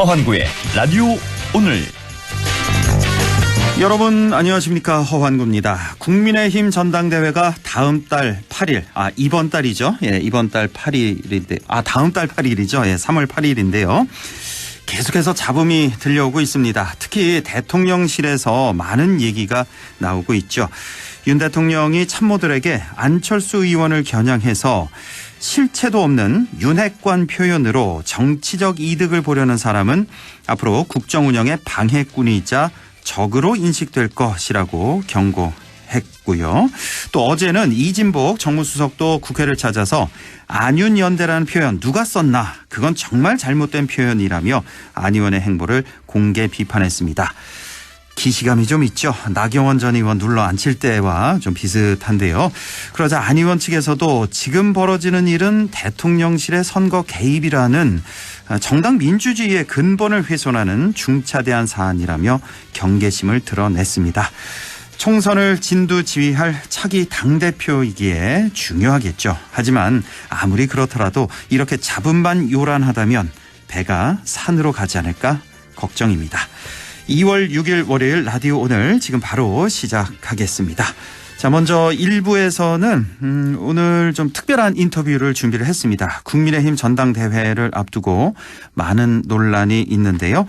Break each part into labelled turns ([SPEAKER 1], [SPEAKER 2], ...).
[SPEAKER 1] 허환구의 라디오 오늘.
[SPEAKER 2] 여러분 안녕하십니까, 허환구입니다. 국민의힘 전당대회가 다음 달 8일, 이번 달이죠. 예, 이번 달 8일인데, 다음 달 8일이죠. 예, 3월 8일인데요. 계속해서 잡음이 들려오고 있습니다. 특히 대통령실에서 많은 얘기가 나오고 있죠. 윤 대통령이 참모들에게 안철수 의원을 겨냥해서 실체도 없는 윤핵관 표현으로 정치적 이득을 보려는 사람은 앞으로 국정 운영의 방해꾼이자 적으로 인식될 것이라고 경고했고요. 또 어제는 이진복 정무수석도 국회를 찾아서 안윤연대라는 표현 누가 썼나, 그건 정말 잘못된 표현이라며 안 의원의 행보를 공개 비판했습니다. 기시감이 좀 있죠. 나경원 전 의원 눌러 앉힐 때와 좀 비슷한데요. 그러자 안 의원 측에서도 지금 벌어지는 일은 대통령실의 선거 개입이라는 정당 민주주의의 근본을 훼손하는 중차대한 사안이라며 경계심을 드러냈습니다. 총선을 진두지휘할 차기 당대표이기에 중요하겠죠. 하지만 아무리 그렇더라도 이렇게 잡음만 요란하다면 배가 산으로 가지 않을까 걱정입니다. 2월 6일 월요일 라디오 오늘 지금 바로 시작하겠습니다. 자, 먼저 1부에서는 오늘 좀 특별한 인터뷰를 준비를 했습니다. 국민의힘 전당대회를 앞두고 많은 논란이 있는데요.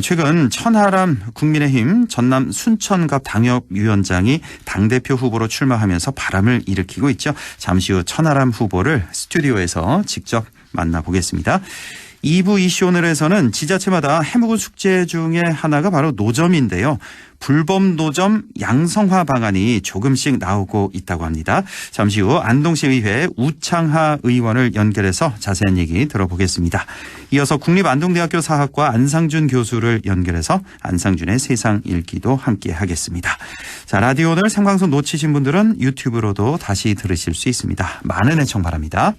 [SPEAKER 2] 최근 천하람 국민의힘 전남 순천갑 당협위원장이 당대표 후보로 출마하면서 바람을 일으키고 있죠. 잠시 후 천하람 후보를 스튜디오에서 직접 만나보겠습니다. 2부 이슈 오늘에서는 지자체마다 해묵은 숙제 중에 하나가 바로 노점인데요. 불법 노점 양성화 방안이 조금씩 나오고 있다고 합니다. 잠시 후 안동시의회 우창하 의원을 연결해서 자세한 얘기 들어보겠습니다. 이어서 국립안동대학교 사학과 안상준 교수를 연결해서 안상준의 세상 읽기도 함께 하겠습니다. 자, 라디오 오늘 생방송 놓치신 분들은 유튜브로도 다시 들으실 수 있습니다. 많은 애청 바랍니다.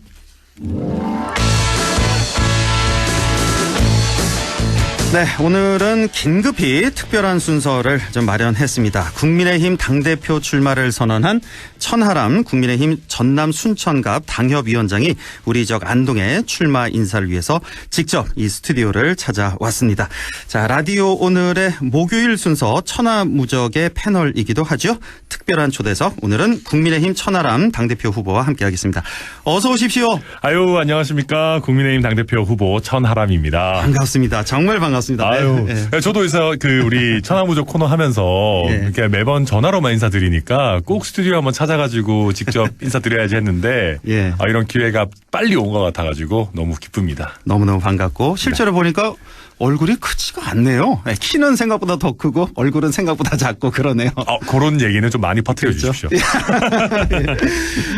[SPEAKER 2] 네, 오늘은 긴급히 특별한 순서를 좀 마련했습니다. 국민의힘 당대표 출마를 선언한 천하람 국민의힘 전남 순천갑 당협위원장이 우리 안동에 출마 인사를 위해서 직접 이 스튜디오를 찾아왔습니다. 자, 라디오 오늘의 목요일 순서 천하무적의 패널이기도 하죠. 특별한 초대석, 오늘은 국민의힘 천하람 당대표 후보와 함께하겠습니다. 어서 오십시오.
[SPEAKER 3] 아유, 안녕하십니까. 국민의힘 당대표 후보 천하람입니다.
[SPEAKER 2] 반갑습니다. 정말 반갑습니다.
[SPEAKER 3] 아유,
[SPEAKER 2] 네.
[SPEAKER 3] 저도 그래서 우리 천하무적 코너 하면서 이렇게 매번 전화로만 인사드리니까 꼭 스튜디오 한번 찾아가지고 직접 인사드려야지 했는데 이런 기회가 빨리 온 것 같아가지고 너무 기쁩니다.
[SPEAKER 2] 너무너무 반갑고 실제로 보니까 얼굴이 크지가 않네요. 키는 생각보다 더 크고 얼굴은 생각보다 작고 그러네요.
[SPEAKER 3] 그런 얘기는 좀 많이 퍼뜨려 주십시오.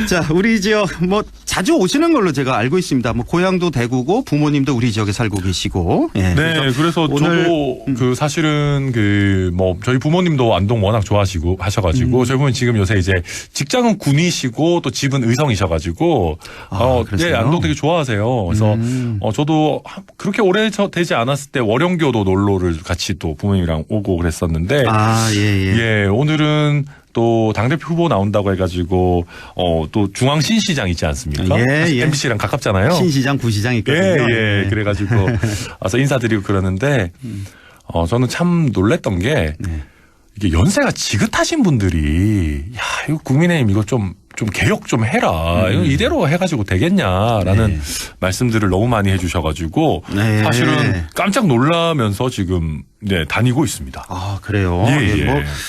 [SPEAKER 2] 자, 우리 지역 자주 오시는 걸로 제가 알고 있습니다. 고향도 대구고 부모님도 우리 지역에 살고 계시고.
[SPEAKER 3] 네, 그래서 오늘 저도 사실은 저희 부모님도 안동 워낙 좋아하시고 하셔가지고 저희 부모님 지금 요새 이제 직장은 군이시고 또 집은 의성이셔가지고 네, 안동 되게 좋아하세요. 그래서 저도 그렇게 오래 되지 않았을 때 월영교도 놀러를 같이 또 부모님이랑 오고 그랬었는데 오늘은 또 당대표 후보 나온다고 해가지고 또 중앙 신시장 있지 않습니까? MBC랑 가깝잖아요.
[SPEAKER 2] 신시장, 구시장 있거든요.
[SPEAKER 3] 그래가지고 와서 인사드리고 그러는데 저는 참 놀랬던 게 이게 연세가 지긋하신 분들이 이거 국민의힘 이거 좀 개혁 좀 해라. 이거 이대로 해가지고 되겠냐라는 말씀들을 너무 많이 해주셔가지고 사실은 깜짝 놀라면서 지금 다니고 있습니다.
[SPEAKER 2] 그래요?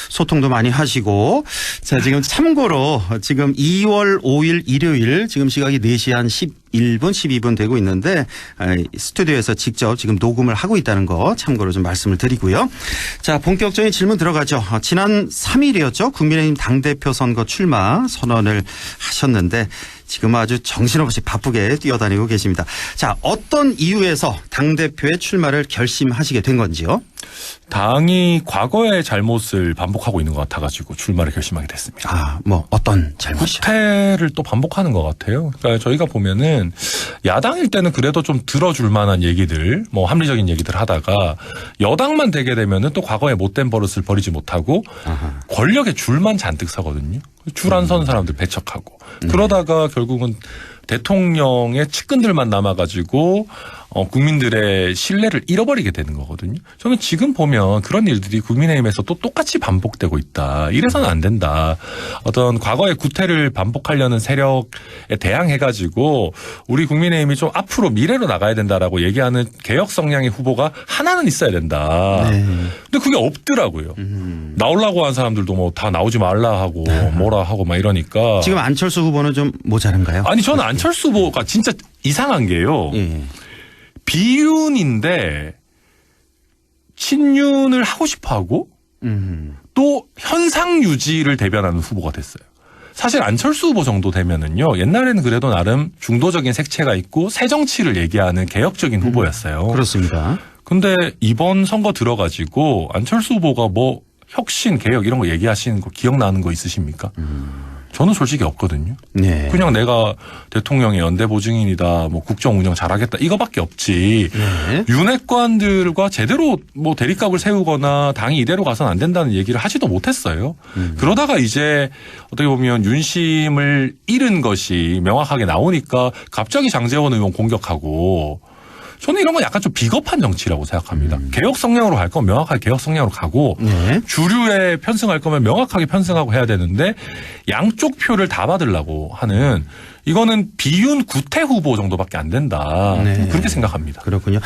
[SPEAKER 2] 소통도 많이 하시고. 자, 지금 참고로 지금 2월 5일 일요일 지금 시각이 4시 한 11분, 12분 되고 있는데 스튜디오에서 직접 지금 녹음을 하고 있다는 거 참고로 좀 말씀을 드리고요. 자, 본격적인 질문 들어가죠. 지난 3일이었죠. 국민의힘 당대표 선거 출마 선언을 하셨는데 지금 아주 정신없이 바쁘게 뛰어다니고 계십니다. 자, 어떤 이유에서 당대표의 출마를 결심하시게 된 건지요?
[SPEAKER 3] 당이 과거의 잘못을 반복하고 있는 것 같아가지고 출마를 결심하게 됐습니다.
[SPEAKER 2] 어떤 잘못이요?
[SPEAKER 3] 후퇴를 또 반복하는 것 같아요. 그러니까 저희가 보면은 야당일 때는 그래도 좀 들어줄 만한 얘기들, 합리적인 얘기들 하다가 여당만 되게 되면은 또 과거의 못된 버릇을 버리지 못하고 권력에 줄만 잔뜩 서거든요. 줄 안 서는 사람들 배척하고 그러다가 결국은 대통령의 측근들만 남아가지고 국민들의 신뢰를 잃어버리게 되는 거거든요. 저는 지금 보면 그런 일들이 국민의힘에서 또 똑같이 반복되고 있다. 이래서는 안 된다. 어떤 과거의 구태를 반복하려는 세력에 대항해가지고 우리 국민의힘이 좀 앞으로 미래로 나가야 된다라고 얘기하는 개혁 성향의 후보가 하나는 있어야 된다.
[SPEAKER 2] 네.
[SPEAKER 3] 근데 그게 없더라고요. 나오려고 한 사람들도 뭐 다 나오지 말라 하고 뭐라 하고 막 이러니까.
[SPEAKER 2] 지금 안철수 후보는 좀 모자란가요?
[SPEAKER 3] 아니 저는 안철수 후보가 진짜 이상한 게요.
[SPEAKER 2] 예.
[SPEAKER 3] 비윤인데 친윤을 하고 싶어하고 또 현상 유지를 대변하는 후보가 됐어요. 사실 안철수 후보 정도 되면은요. 옛날에는 그래도 나름 중도적인 색채가 있고 새 정치를 얘기하는 개혁적인 후보였어요.
[SPEAKER 2] 그렇습니다.
[SPEAKER 3] 근데 이번 선거 들어가지고 안철수 후보가 뭐 혁신, 개혁 이런 거 얘기하시는 거 기억나는 거 있으십니까? 저는 솔직히 없거든요.
[SPEAKER 2] 네.
[SPEAKER 3] 그냥 내가 대통령의 연대 보증인이다, 뭐 국정 운영 잘하겠다 이거밖에 없지.
[SPEAKER 2] 네.
[SPEAKER 3] 윤핵관들과 제대로 뭐 대립각을 세우거나 당이 이대로 가서는 안 된다는 얘기를 하지도 못했어요. 그러다가 이제 어떻게 보면 윤심을 잃은 것이 명확하게 나오니까 갑자기 장제원 의원 공격하고. 저는 이런 건 약간 좀 비겁한 정치라고 생각합니다. 개혁 성향으로 갈 거면 명확하게 개혁 성향으로 가고
[SPEAKER 2] 네.
[SPEAKER 3] 주류에 편승할 거면 명확하게 편승하고 해야 되는데 양쪽 표를 다 받으려고 하는 이거는 비윤 구태 후보 정도밖에 안 된다.
[SPEAKER 2] 네.
[SPEAKER 3] 그렇게 생각합니다.
[SPEAKER 2] 그렇군요.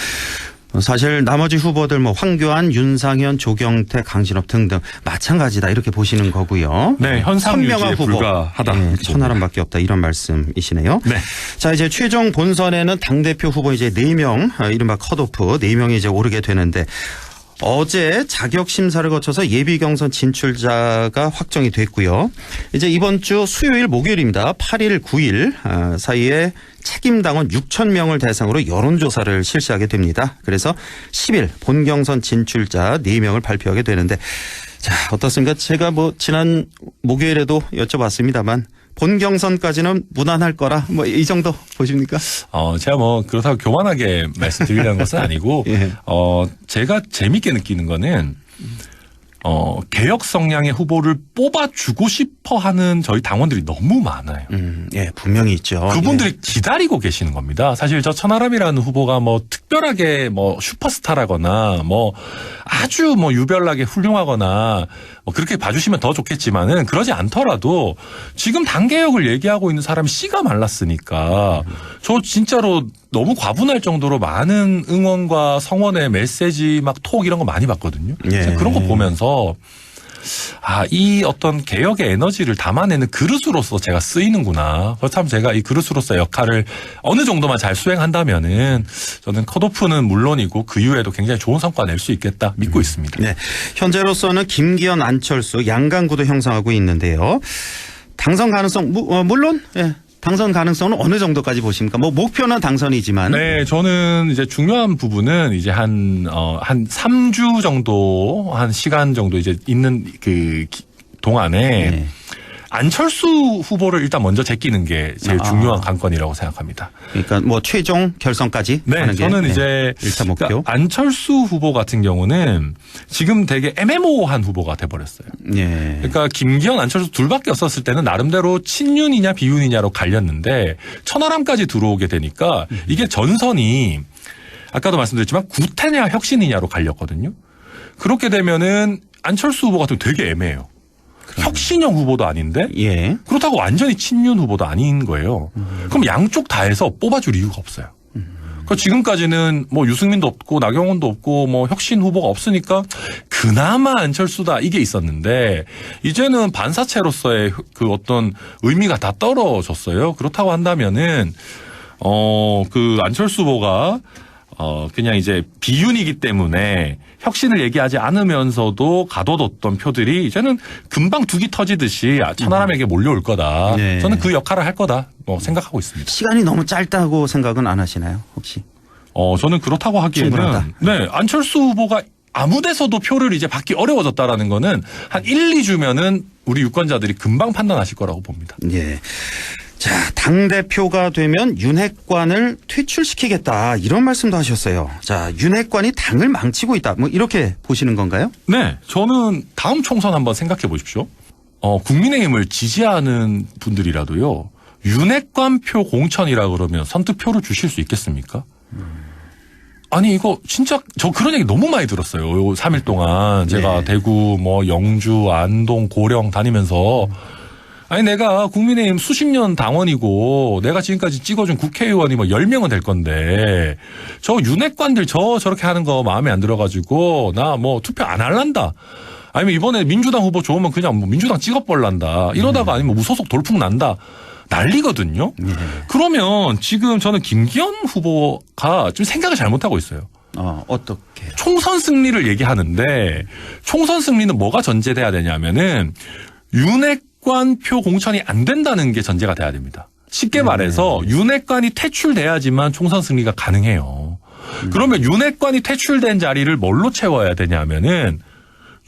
[SPEAKER 2] 사실 나머지 후보들 뭐 황교안, 윤상현, 조경태, 강신업 등등 마찬가지다 이렇게 보시는 거고요.
[SPEAKER 3] 네, 현상 유지에 불과하다.
[SPEAKER 2] 네, 천하람밖에 없다 이런 말씀이시네요.
[SPEAKER 3] 네.
[SPEAKER 2] 자, 이제 최종 본선에는 당대표 후보 이제 4명, 이른바 컷오프 4명이 이제 오르게 되는데 어제 자격 심사를 거쳐서 예비 경선 진출자가 확정이 됐고요. 이제 이번 주 수요일 목요일입니다. 8일, 9일 사이에 책임당원 6천 명을 대상으로 여론조사를 실시하게 됩니다. 그래서 10일 본경선 진출자 4명을 발표하게 되는데 자, 어떻습니까? 제가 뭐 지난 목요일에도 여쭤봤습니다만 본경선까지는 무난할 거라 뭐 이 정도 보십니까?
[SPEAKER 3] 제가 뭐 그렇다고 교만하게 말씀드리려는 것은 아니고
[SPEAKER 2] 예.
[SPEAKER 3] 제가 재밌게 느끼는 거는 개혁 성향의 후보를 뽑아주고 싶어 하는 저희 당원들이 너무 많아요.
[SPEAKER 2] 예, 분명히 있죠.
[SPEAKER 3] 그분들이 기다리고 계시는 겁니다. 사실 저 천하람이라는 후보가 뭐 특별하게 뭐 슈퍼스타라거나 뭐 아주 뭐 유별나게 훌륭하거나 뭐 그렇게 봐주시면 더 좋겠지만은 그러지 않더라도 지금 당개혁을 얘기하고 있는 사람이 씨가 말랐으니까 저 진짜로 너무 과분할 정도로 많은 응원과 성원의 메시지 막 톡 이런 거 많이 봤거든요.
[SPEAKER 2] 예.
[SPEAKER 3] 그런 거 보면서 이 어떤 개혁의 에너지를 담아내는 그릇으로서 제가 쓰이는구나. 그렇다면 제가 이 그릇으로서 역할을 어느 정도만 잘 수행한다면은 저는 컷오프는 물론이고 그 이후에도 굉장히 좋은 성과 낼 수 있겠다 믿고 있습니다.
[SPEAKER 2] 네. 현재로서는 김기현, 안철수, 양강구도 형성하고 있는데요. 당선 가능성 물론 예. 당선 가능성은 어느 정도까지 보십니까? 뭐 목표는 당선이지만.
[SPEAKER 3] 네, 저는 이제 중요한 부분은 이제 한 3주 정도 한 시간 정도 이제 있는 그 동안에
[SPEAKER 2] 네.
[SPEAKER 3] 안철수 후보를 일단 먼저 제끼는 게 제일 중요한 관건이라고 생각합니다.
[SPEAKER 2] 그러니까 뭐 최종 결선까지
[SPEAKER 3] 네,
[SPEAKER 2] 하는 게
[SPEAKER 3] 저는 이제
[SPEAKER 2] 일차 목표.
[SPEAKER 3] 그러니까 안철수 후보 같은 경우는 지금 되게 애매모호한 후보가 돼버렸어요.
[SPEAKER 2] 예.
[SPEAKER 3] 그러니까 김기현, 안철수 둘밖에 없었을 때는 나름대로 친윤이냐 비윤이냐로 갈렸는데 천하람까지 들어오게 되니까 이게 전선이 아까도 말씀드렸지만 구태냐 혁신이냐로 갈렸거든요. 그렇게 되면은 안철수 후보 같은 경우 되게 애매해요. 혁신형 후보도 아닌데
[SPEAKER 2] 예.
[SPEAKER 3] 그렇다고 완전히 친윤 후보도 아닌 거예요. 그럼 양쪽 다 해서 뽑아줄 이유가 없어요. 그러니까 지금까지는 뭐 유승민도 없고 나경원도 없고 뭐 혁신 후보가 없으니까 그나마 안철수다 이게 있었는데 이제는 반사체로서의 그 어떤 의미가 다 떨어졌어요. 그렇다고 한다면은 그 안철수 후보가 그냥 이제 비윤이기 때문에 혁신을 얘기하지 않으면서도 가둬뒀던 표들이 이제는 금방 둑이 터지듯이 천하람에게 몰려올 거다.
[SPEAKER 2] 네.
[SPEAKER 3] 저는 그 역할을 할 거다. 생각하고 있습니다.
[SPEAKER 2] 시간이 너무 짧다고 생각은 안 하시나요? 혹시?
[SPEAKER 3] 저는 그렇다고 하기에는
[SPEAKER 2] 충분하다.
[SPEAKER 3] 네, 안철수 후보가 아무 데서도 표를 이제 받기 어려워졌다라는 거는 한 1, 2주면은 우리 유권자들이 금방 판단하실 거라고 봅니다.
[SPEAKER 2] 예. 자, 당대표가 되면 윤핵관을 퇴출시키겠다 이런 말씀도 하셨어요. 자, 윤핵관이 당을 망치고 있다 뭐 이렇게 보시는 건가요?
[SPEAKER 3] 네, 저는 다음 총선 한번 생각해 보십시오. 국민의힘을 지지하는 분들이라도요. 윤핵관표 공천이라 그러면 선택표를 주실 수 있겠습니까? 아니 이거 진짜 저 그런 얘기 너무 많이 들었어요. 요 3일 동안 제가 대구 뭐 영주 안동 고령 다니면서 아니 내가 국민의힘 수십 년 당원이고 내가 지금까지 찍어준 국회의원이 뭐 10명은 될 건데 저 윤핵관들 저렇게 하는 거 마음에 안 들어가지고 나 뭐 투표 안 할란다. 아니면 이번에 민주당 후보 좋으면 그냥 뭐 민주당 찍어버릴란다. 이러다가 아니면 무소속 돌풍 난다. 난리거든요. 그러면 지금 저는 김기현 후보가 좀 생각을 잘못하고 있어요.
[SPEAKER 2] 어떻게?
[SPEAKER 3] 총선 승리를 얘기하는데 총선 승리는 뭐가 전제돼야 되냐면은 윤핵관 표 공천이 안 된다는 게 전제가 돼야 됩니다. 쉽게 말해서 윤핵관이 퇴출돼야지만 총선 승리가 가능해요. 그러면 윤핵관이 퇴출된 자리를 뭘로 채워야 되냐면은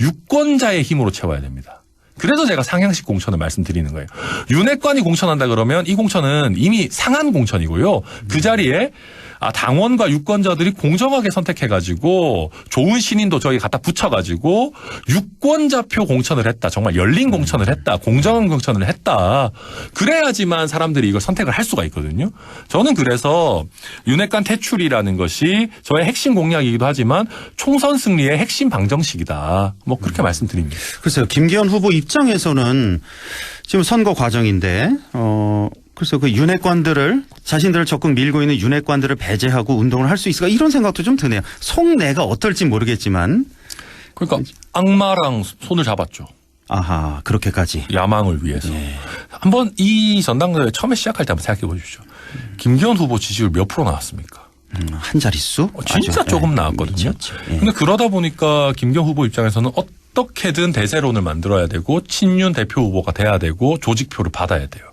[SPEAKER 3] 유권자의 힘으로 채워야 됩니다. 그래서 제가 상향식 공천을 말씀드리는 거예요. 윤핵관이 공천한다 그러면 이 공천은 이미 상한 공천이고요. 그 자리에 당원과 유권자들이 공정하게 선택해가지고 좋은 신인도 저희 갖다 붙여가지고 유권자표 공천을 했다. 정말 열린 공천을 했다. 공정한 공천을 했다. 그래야지만 사람들이 이걸 선택을 할 수가 있거든요. 저는 그래서 윤핵관 퇴출이라는 것이 저의 핵심 공약이기도 하지만 총선 승리의 핵심 방정식이다. 뭐 그렇게 말씀드립니다.
[SPEAKER 2] 글쎄요. 김기현 후보 입장에서는 지금 선거 과정인데 그래서 그 윤핵관들을 자신들을 적극 밀고 있는 윤핵관들을 배제하고 운동을 할 수 있을까 이런 생각도 좀 드네요. 속내가 어떨지 모르겠지만.
[SPEAKER 3] 그러니까 악마랑 손을 잡았죠.
[SPEAKER 2] 아하 그렇게까지.
[SPEAKER 3] 야망을 위해서. 한번 이 전당대회 처음에 시작할 때 한번 생각해 보십시오. 김기현 후보 지지율 몇 프로 나왔습니까?
[SPEAKER 2] 한 자릿수?
[SPEAKER 3] 진짜 조금 나왔거든요. 근데 그러다 보니까 김기현 후보 입장에서는 어떻게든 대세론을 만들어야 되고 친윤 대표 후보가 돼야 되고 조직표를 받아야 돼요.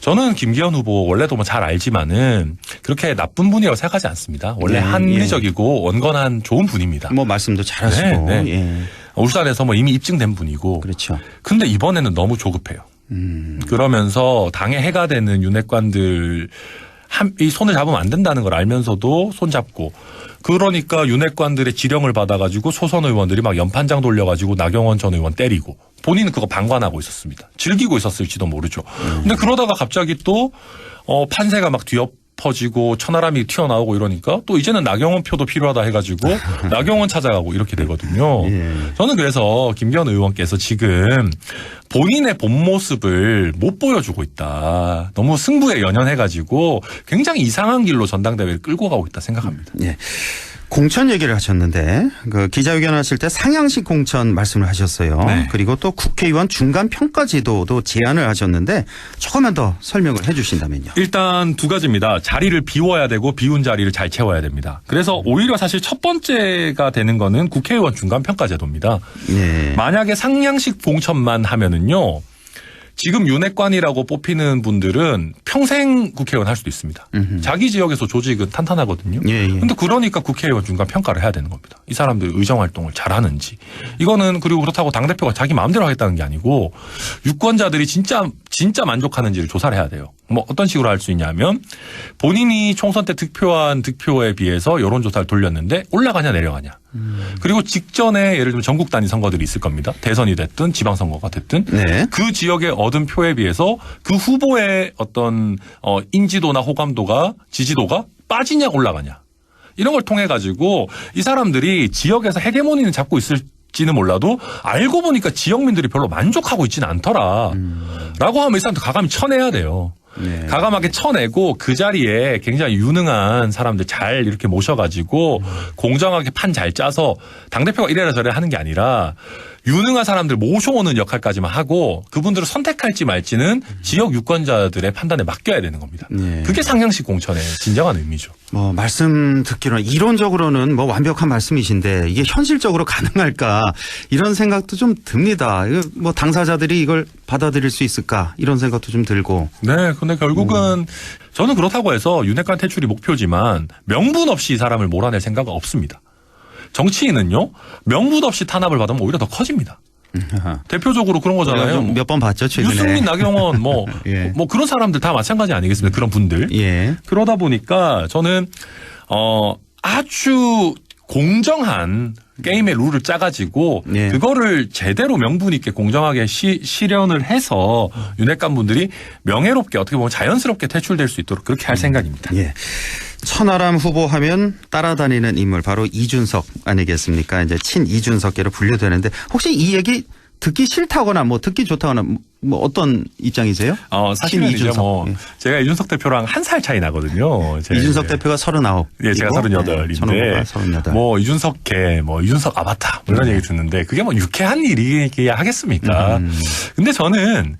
[SPEAKER 3] 저는 김기현 후보 원래도 뭐 잘 알지만은 그렇게 나쁜 분이라고 생각하지 않습니다. 원래 합리적이고 원건한 좋은 분입니다.
[SPEAKER 2] 뭐 말씀도 잘하시고.
[SPEAKER 3] 울산에서 뭐 이미 입증된 분이고.
[SPEAKER 2] 그렇죠.
[SPEAKER 3] 근데 이번에는 너무 조급해요. 그러면서 당에 해가 되는 윤핵관들 이 손을 잡으면 안 된다는 걸 알면서도 손잡고 그러니까 윤핵관들의 지령을 받아가지고 소선 의원들이 막 연판장 돌려가지고 나경원 전 의원 때리고 본인은 그거 방관하고 있었습니다. 즐기고 있었을지도 모르죠. 근데 그러다가 갑자기 또 판세가 막 뒤엎어지고 천하람이 튀어나오고 이러니까 또 이제는 나경원 표도 필요하다 해가지고 나경원 찾아가고 이렇게 되거든요. 저는 그래서 김기현 의원께서 지금 본인의 본 모습을 못 보여주고 있다. 너무 승부에 연연해가지고 굉장히 이상한 길로 전당대회를 끌고 가고 있다 생각합니다.
[SPEAKER 2] 공천 얘기를 하셨는데 그 기자회견 하실 때 상향식 공천 말씀을 하셨어요. 그리고 또 국회의원 중간 평가 제도도 제안을 하셨는데 조금만 더 설명을 해 주신다면요.
[SPEAKER 3] 일단 두 가지입니다. 자리를 비워야 되고 비운 자리를 잘 채워야 됩니다. 그래서 오히려 사실 첫 번째가 되는 거는 국회의원 중간 평가 제도입니다. 만약에 상향식 공천만 하면은요. 지금 윤핵관이라고 뽑히는 분들은 평생 국회의원 할 수도 있습니다. 자기 지역에서 조직은 탄탄하거든요. 그런데 그러니까 국회의원 중간 평가를 해야 되는 겁니다. 이 사람들 의정활동을 잘하는지. 이거는 그리고 그렇다고 당대표가 자기 마음대로 하겠다는 게 아니고 유권자들이 진짜 만족하는지를 조사를 해야 돼요. 뭐 어떤 식으로 할 수 있냐면 본인이 총선 때 득표한 득표에 비해서 여론조사를 돌렸는데 올라가냐 내려가냐. 그리고 직전에 예를 들면 전국 단위 선거들이 있을 겁니다. 대선이 됐든 지방선거가 됐든 그 지역에 얻은 표에 비해서 그 후보의 어떤 인지도나 호감도가 지지도가 빠지냐 올라가냐. 이런 걸 통해 가지고 이 사람들이 지역에서 헤게모니는 잡고 있을지는 몰라도 알고 보니까 지역민들이 별로 만족하고 있지는 않더라. 라고 하면 이 사람들 가감히 쳐내야 돼요. 가감하게 쳐내고 그 자리에 굉장히 유능한 사람들 잘 이렇게 모셔가지고 공정하게 판 잘 짜서 당대표가 이래라 저래라 하는 게 아니라 유능한 사람들 모셔오는 역할까지만 하고 그분들을 선택할지 말지는 지역 유권자들의 판단에 맡겨야 되는 겁니다. 그게 상향식 공천의 진정한 의미죠.
[SPEAKER 2] 뭐 말씀 듣기로는 이론적으로는 뭐 완벽한 말씀이신데 이게 현실적으로 가능할까 이런 생각도 좀 듭니다. 뭐 당사자들이 이걸 받아들일 수 있을까 이런 생각도 좀 들고.
[SPEAKER 3] 네, 근데 결국은 저는 그렇다고 해서 윤핵관 퇴출이 목표지만 명분 없이 이 사람을 몰아낼 생각은 없습니다. 정치인은요 명분 없이 탄압을 받으면 오히려 더 커집니다. 대표적으로 그런 거잖아요.
[SPEAKER 2] 몇 번 봤죠 최근에.
[SPEAKER 3] 유승민, 나경원 뭐 그런 사람들 다 마찬가지 아니겠습니까? 그런 분들. 그러다 보니까 저는 아주 공정한 게임의 룰을 짜가지고 그거를 제대로 명분 있게 공정하게 실현을 해서 윤핵관 분들이 명예롭게 어떻게 보면 자연스럽게 퇴출될 수 있도록 그렇게 할 생각입니다.
[SPEAKER 2] 천하람 후보 하면 따라다니는 인물 바로 이준석 아니겠습니까? 이제 친 이준석계로 분류되는데 혹시 이 얘기 듣기 싫다거나 뭐 듣기 좋다거나 뭐 어떤 입장이세요?
[SPEAKER 3] 사실은 이제 뭐 제가 이준석 대표랑 한 살 차이 나거든요.
[SPEAKER 2] 이준석 대표가 39.
[SPEAKER 3] 예, 제가 38인데.
[SPEAKER 2] 38.
[SPEAKER 3] 뭐 이준석계, 뭐 이준석 아바타 뭐 이런 얘기 듣는데 그게 뭐 유쾌한 일이야 하겠습니까? 근데 저는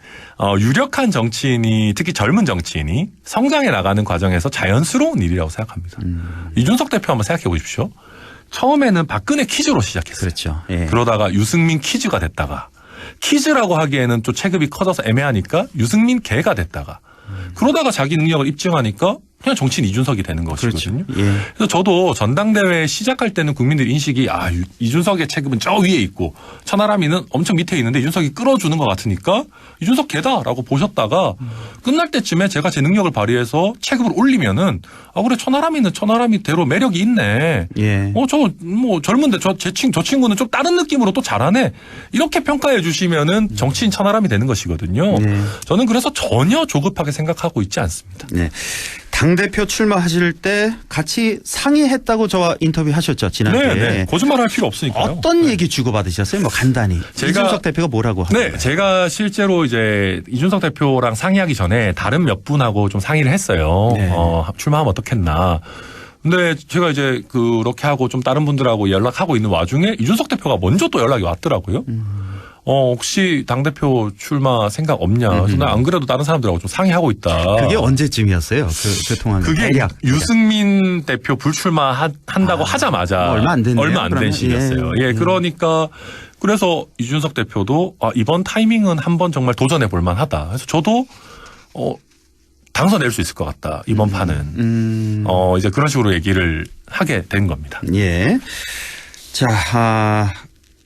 [SPEAKER 3] 유력한 정치인이 특히 젊은 정치인이 성장해 나가는 과정에서 자연스러운 일이라고 생각합니다. 이준석 대표 한번 생각해 보십시오. 처음에는 박근혜 퀴즈로 시작했어요.
[SPEAKER 2] 그렇죠. 예.
[SPEAKER 3] 그러다가 유승민 퀴즈가 됐다가 퀴즈라고 하기에는 또 체급이 커져서 애매하니까 유승민 개가 됐다가 그러다가 자기 능력을 입증하니까 그냥 정치인 이준석이 되는 것이거든요.
[SPEAKER 2] 그렇죠. 예.
[SPEAKER 3] 그래서 저도 전당대회 시작할 때는 국민들 인식이 이준석의 체급은 저 위에 있고 천하람이는 엄청 밑에 있는데 이준석이 끌어주는 것 같으니까 이준석 개다라고 보셨다가 끝날 때쯤에 제가 제 능력을 발휘해서 체급을 올리면은 그래 천하람이는 천하람이대로 매력이 있네.
[SPEAKER 2] 예.
[SPEAKER 3] 저 뭐 젊은데 저 친구는 좀 다른 느낌으로 또 잘하네. 이렇게 평가해 주시면은 정치인 천하람이 되는 것이거든요. 저는 그래서 전혀 조급하게 생각하고 있지 않습니다.
[SPEAKER 2] 네. 당대표 출마하실 때 같이 상의했다고 저와 인터뷰하셨죠, 지난주에.
[SPEAKER 3] 네. 거짓말할 필요 없으니까요.
[SPEAKER 2] 어떤 얘기 주고받으셨어요? 뭐 간단히. 이준석 대표가 뭐라고 하나요?
[SPEAKER 3] 네, 제가 실제로 이제 이준석 대표랑 상의하기 전에 다른 몇 분하고 좀 상의를 했어요.
[SPEAKER 2] 네.
[SPEAKER 3] 출마하면 어떻겠나. 근데 제가 이제 그렇게 하고 좀 다른 분들하고 연락하고 있는 와중에 이준석 대표가 먼저 또 연락이 왔더라고요. 혹시 당대표 출마 생각 없냐. 그래서 나 안 그래도 다른 사람들하고 좀 상의하고 있다.
[SPEAKER 2] 그게 언제쯤이었어요? 그 통화는.
[SPEAKER 3] 그게
[SPEAKER 2] 대략.
[SPEAKER 3] 유승민 대표 불출마 한다고 하자마자
[SPEAKER 2] 얼마 안 됐네요.
[SPEAKER 3] 얼마 안 된 시기였어요. 예, 그러니까 그래서 이준석 대표도 이번 타이밍은 한번 정말 도전해 볼 만하다. 그래서 저도 당선될 수 있을 것 같다. 이번 판은. 이제 그런 식으로 얘기를 하게 된 겁니다.
[SPEAKER 2] 예. 자,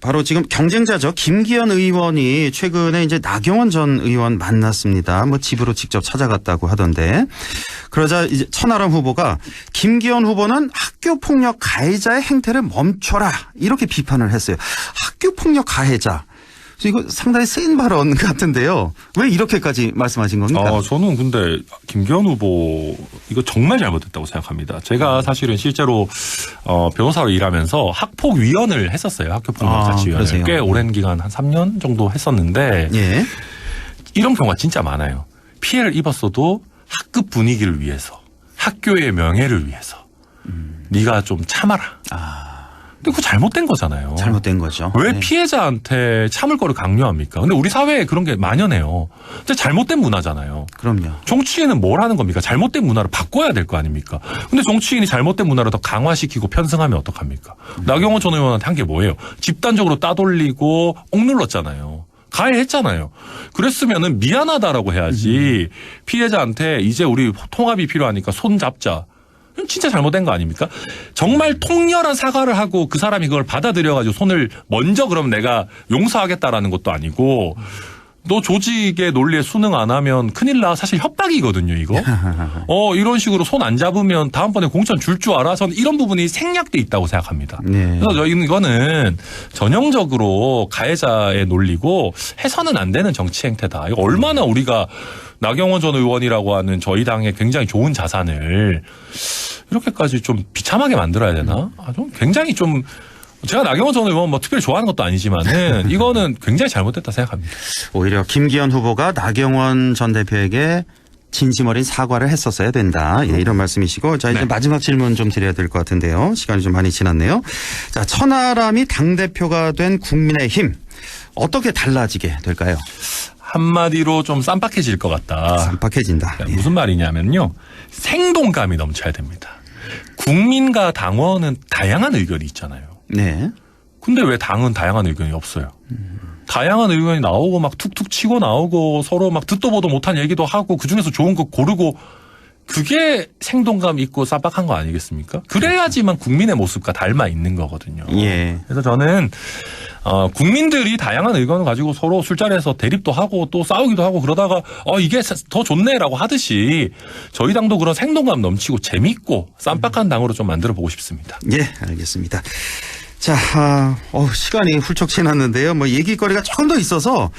[SPEAKER 2] 바로 지금 경쟁자죠. 김기현 의원이 최근에 이제 나경원 전 의원 만났습니다. 뭐 집으로 직접 찾아갔다고 하던데. 그러자 이제 천하람 후보가 김기현 후보는 학교 폭력 가해자의 행태를 멈춰라. 이렇게 비판을 했어요. 학교 폭력 가해자. 이거 상당히 센 발언 같은데요. 왜 이렇게까지 말씀하신 겁니까?
[SPEAKER 3] 저는 근데 김기현 후보 이거 정말 잘못했다고 생각합니다. 제가 사실은 실제로 변호사로 일하면서 학폭위원을 했었어요. 학교폭력자치위원회. 꽤 오랜 기간 한 3년 정도 했었는데
[SPEAKER 2] 예.
[SPEAKER 3] 이런 경우가 진짜 많아요. 피해를 입었어도 학급 분위기를 위해서 학교의 명예를 위해서 네가 좀 참아라. 근데 그거 잘못된 거잖아요.
[SPEAKER 2] 잘못된 거죠.
[SPEAKER 3] 왜
[SPEAKER 2] 네.
[SPEAKER 3] 피해자한테 참을 거를 강요합니까? 근데 우리 사회에 그런 게 만연해요. 근데 잘못된 문화잖아요.
[SPEAKER 2] 그럼요.
[SPEAKER 3] 정치인은 뭘 하는 겁니까? 잘못된 문화를 바꿔야 될 거 아닙니까? 근데 정치인이 잘못된 문화를 더 강화시키고 편승하면 어떡합니까? 나경원 전 의원한테 한 게 뭐예요? 집단적으로 따돌리고 억눌렀잖아요. 가해했잖아요. 그랬으면은 미안하다라고 해야지 피해자한테 이제 우리 통합이 필요하니까 손 잡자. 진짜 잘못된 거 아닙니까? 정말 통렬한 사과를 하고 그 사람이 그걸 받아들여가지고 손을 먼저 그럼 내가 용서하겠다라는 것도 아니고 너 조직의 논리에 순응 안 하면 큰일 나. 사실 협박이거든요, 이거. 이런 식으로 손 안 잡으면 다음번에 공천 줄 줄 알아. 저는 이런 부분이 생략돼 있다고 생각합니다.
[SPEAKER 2] 네.
[SPEAKER 3] 그래서 저희는 이거는 전형적으로 가해자의 논리고 해서는 안 되는 정치 행태다. 이거 얼마나 우리가 나경원 전 의원이라고 하는 저희 당의 굉장히 좋은 자산을 이렇게까지 좀 비참하게 만들어야 되나? 좀 굉장히 좀 제가 나경원 전 의원 뭐 특별히 좋아하는 것도 아니지만은 이거는 굉장히 잘못됐다 생각합니다.
[SPEAKER 2] 오히려 김기현 후보가 나경원 전 대표에게 진심 어린 사과를 했었어야 된다. 예, 이런 말씀이시고 자 이제
[SPEAKER 3] 네.
[SPEAKER 2] 마지막 질문 좀 드려야 될 것 같은데요. 시간이 좀 많이 지났네요. 자 천하람이 당대표가 된 국민의힘 어떻게 달라지게 될까요?
[SPEAKER 3] 한마디로 좀 쌈박해질 것 같다.
[SPEAKER 2] 쌈박해진다. 예.
[SPEAKER 3] 무슨 말이냐면요. 생동감이 넘쳐야 됩니다. 국민과 당원은 다양한 의견이 있잖아요.
[SPEAKER 2] 네.
[SPEAKER 3] 근데 왜 당은 다양한 의견이 없어요? 다양한 의견이 나오고 막 툭툭 치고 나오고 서로 막 듣도 보도 못한 얘기도 하고 그중에서 좋은 거 고르고 그게 생동감 있고 쌈박한 거 아니겠습니까? 그래야지만 국민의 모습과 닮아 있는 거거든요.
[SPEAKER 2] 예.
[SPEAKER 3] 그래서 저는 국민들이 다양한 의견을 가지고 서로 술자리에서 대립도 하고 또 싸우기도 하고 그러다가 이게 더 좋네라고 하듯이 저희 당도 그런 생동감 넘치고 재밌고 쌈박한 당으로 좀 만들어 보고 싶습니다.
[SPEAKER 2] 예, 알겠습니다. 자, 시간이 훌쩍 지났는데요. 뭐 얘기거리가 조금 더 있어서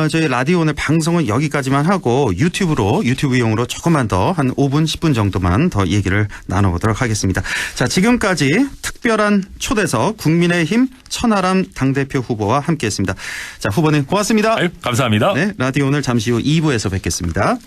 [SPEAKER 2] 저희 라디오 오늘 방송은 여기까지만 하고 유튜브용으로 조금만 더 한 5분 10분 정도만 더 얘기를 나눠보도록 하겠습니다. 자, 지금까지 특별한 초대석 국민의힘 천하람 당대표 후보와 함께했습니다. 자, 후보님 고맙습니다.
[SPEAKER 3] 아유, 감사합니다.
[SPEAKER 2] 네, 라디오 오늘 잠시 후 2부에서 뵙겠습니다.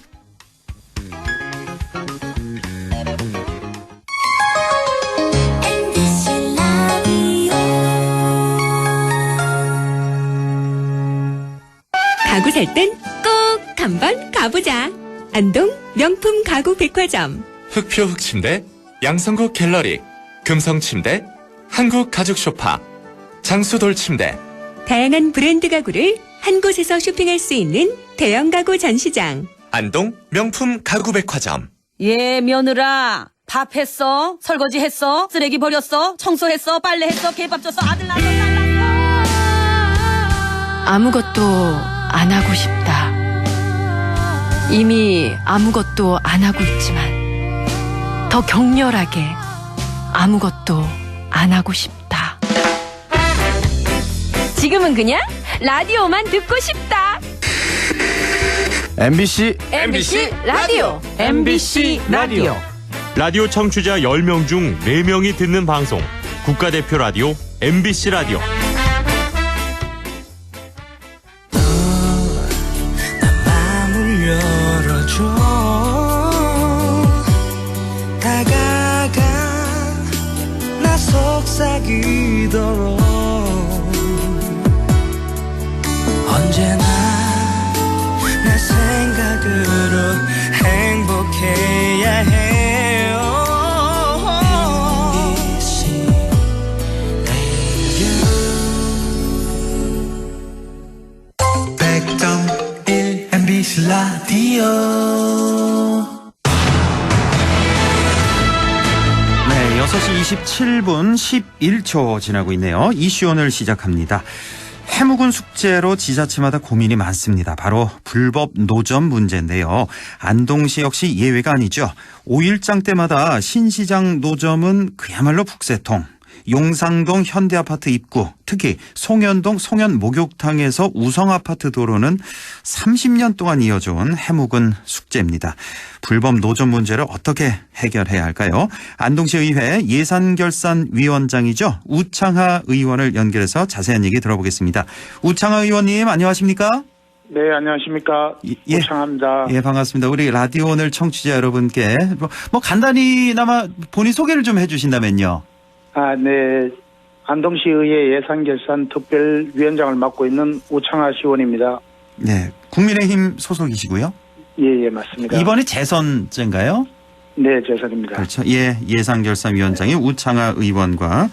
[SPEAKER 4] 가구 살 땐 꼭 한번 가보자. 안동 명품 가구 백화점.
[SPEAKER 5] 흑표 흑침대, 양성국 갤러리, 금성침대, 한국 가죽 소파, 장수돌 침대.
[SPEAKER 4] 다양한 브랜드 가구를 한 곳에서 쇼핑할 수 있는 대형 가구 전시장.
[SPEAKER 5] 안동 명품 가구 백화점.
[SPEAKER 6] 예, 며느라. 밥 했어? 설거지 했어? 쓰레기 버렸어? 청소했어? 빨래했어? 개밥 줬어? 아들 낳았어? 딸 낳았어?
[SPEAKER 7] 아무것도 안 하고 싶다. 이미 아무것도 안 하고 있지만 더 격렬하게 아무것도 안 하고 싶다.
[SPEAKER 4] 지금은 그냥 라디오만 듣고 싶다.
[SPEAKER 8] MBC
[SPEAKER 7] 라디오.
[SPEAKER 6] MBC 라디오.
[SPEAKER 8] 라디오 청취자 10명 중 4명이 듣는 방송 국가대표 라디오 MBC 라디오.
[SPEAKER 9] 다가가 나 속삭이도록 언제나 내 생각으로 행복해야 해요. MBC 라디오 100.1 MBC 라디오.
[SPEAKER 2] 네, 6시 27분 11초 지나고 있네요. 이슈 오늘 시작합니다. 해묵은 숙제로 지자체마다 고민이 많습니다. 바로 불법 노점 문제인데요. 안동시 역시 예외가 아니죠. 5.1장 때마다 신시장 노점은 그야말로 북새통. 용상동 현대아파트 입구, 특히 송현동 송현목욕탕에서 우성아파트 도로는 30년 동안 이어져온 해묵은 숙제입니다. 불법 노점 문제를 어떻게 해결해야 할까요? 안동시의회 예산결산위원장이죠. 우창하 의원을 연결해서 자세한 얘기 들어보겠습니다. 우창하 의원님 안녕하십니까?
[SPEAKER 10] 네, 안녕하십니까.
[SPEAKER 2] 예.
[SPEAKER 10] 우창하입니다.
[SPEAKER 2] 예, 반갑습니다. 우리 라디오 오늘 청취자 여러분께 뭐 간단히나마 본인 소개를 좀 해주신다면요.
[SPEAKER 10] 네. 안동시의회 예산결산특별위원장을 맡고 있는 우창하 시원입니다.
[SPEAKER 2] 네. 국민의힘 소속이시고요.
[SPEAKER 10] 예, 맞습니다.
[SPEAKER 2] 이번에 재선제인가요?
[SPEAKER 10] 네, 재선입니다.
[SPEAKER 2] 그렇죠. 예, 예산결산위원장인 우창하 의원과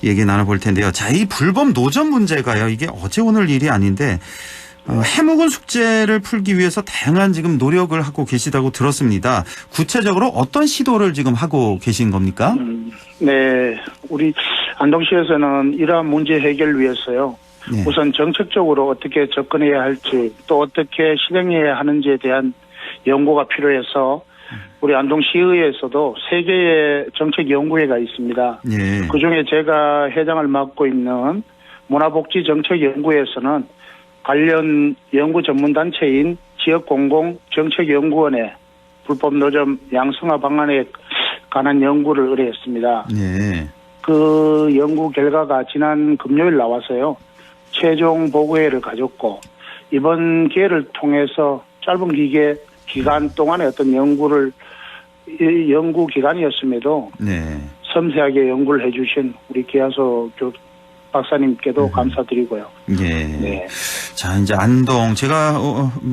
[SPEAKER 2] 얘기 나눠볼 텐데요. 자, 이 불법 노점 문제가요. 이게 어제 오늘 일이 아닌데 해묵은 숙제를 풀기 위해서 다양한 지금 노력을 하고 계시다고 들었습니다. 구체적으로 어떤 시도를 지금 하고 계신 겁니까?
[SPEAKER 10] 네, 우리 안동시에서는 이러한 문제 해결을 위해서요.
[SPEAKER 2] 네.
[SPEAKER 10] 우선 정책적으로 어떻게 접근해야 할지 또 어떻게 실행해야 하는지에 대한 연구가 필요해서 우리 안동시의회에서도 3개의 정책연구회가 있습니다.
[SPEAKER 2] 예.
[SPEAKER 10] 그중에 제가 회장을 맡고 있는 문화복지정책연구회에서는 관련 연구 전문단체인 지역공공정책연구원에 불법 노점 양성화 방안에 관한 연구를 의뢰했습니다.
[SPEAKER 2] 네.
[SPEAKER 10] 그 연구 결과가 지난 금요일 나와서요. 최종 보고회를 가졌고 이번 기회를 통해서 짧은 기간 동안의 어떤 연구 기간이었음에도
[SPEAKER 2] 네.
[SPEAKER 10] 섬세하게 연구를 해주신 우리 기하소 박사님께도 감사드리고요.
[SPEAKER 2] 예.
[SPEAKER 10] 네.
[SPEAKER 2] 자, 이제 안동 제가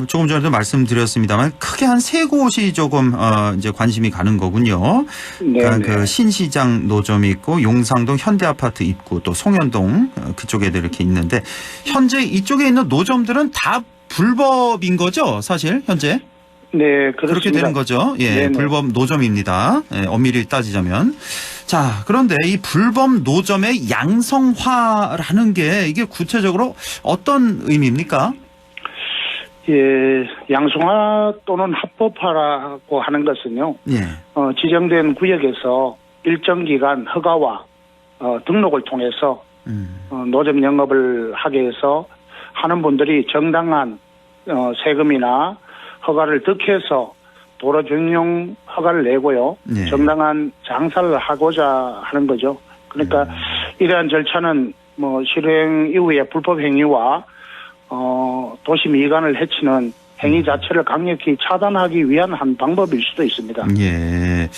[SPEAKER 2] 조금 전에도 말씀드렸습니다만 크게 한 3곳이 조금 이제 관심이 가는 거군요. 그러니까 그 신시장 노점이 있고 용상동 현대아파트 입구 또 송현동 그쪽에도 이렇게 있는데 현재 이쪽에 있는 노점들은 다 불법인 거죠, 사실 현재?
[SPEAKER 10] 네, 그렇습니다.
[SPEAKER 2] 그렇게 되는 거죠. 예,
[SPEAKER 10] 네네.
[SPEAKER 2] 불법 노점입니다. 예, 엄밀히 따지자면. 자, 그런데 이 불법 노점의 양성화라는 게 이게 구체적으로 어떤 의미입니까?
[SPEAKER 10] 예, 양성화 또는 합법화라고 하는 것은요.
[SPEAKER 2] 예.
[SPEAKER 10] 지정된 구역에서 일정 기간 허가와 등록을 통해서 노점 영업을 하게 해서 하는 분들이 정당한 세금이나 허가를 득해서 도로 전용 허가를 내고요.
[SPEAKER 2] 네.
[SPEAKER 10] 정당한 장사를 하고자 하는 거죠. 그러니까 이러한 절차는 뭐 실행 이후에 불법 행위와 도시 미관을 해치는 행위 자체를 강력히 차단하기 위한 한 방법일 수도 있습니다.
[SPEAKER 2] 예.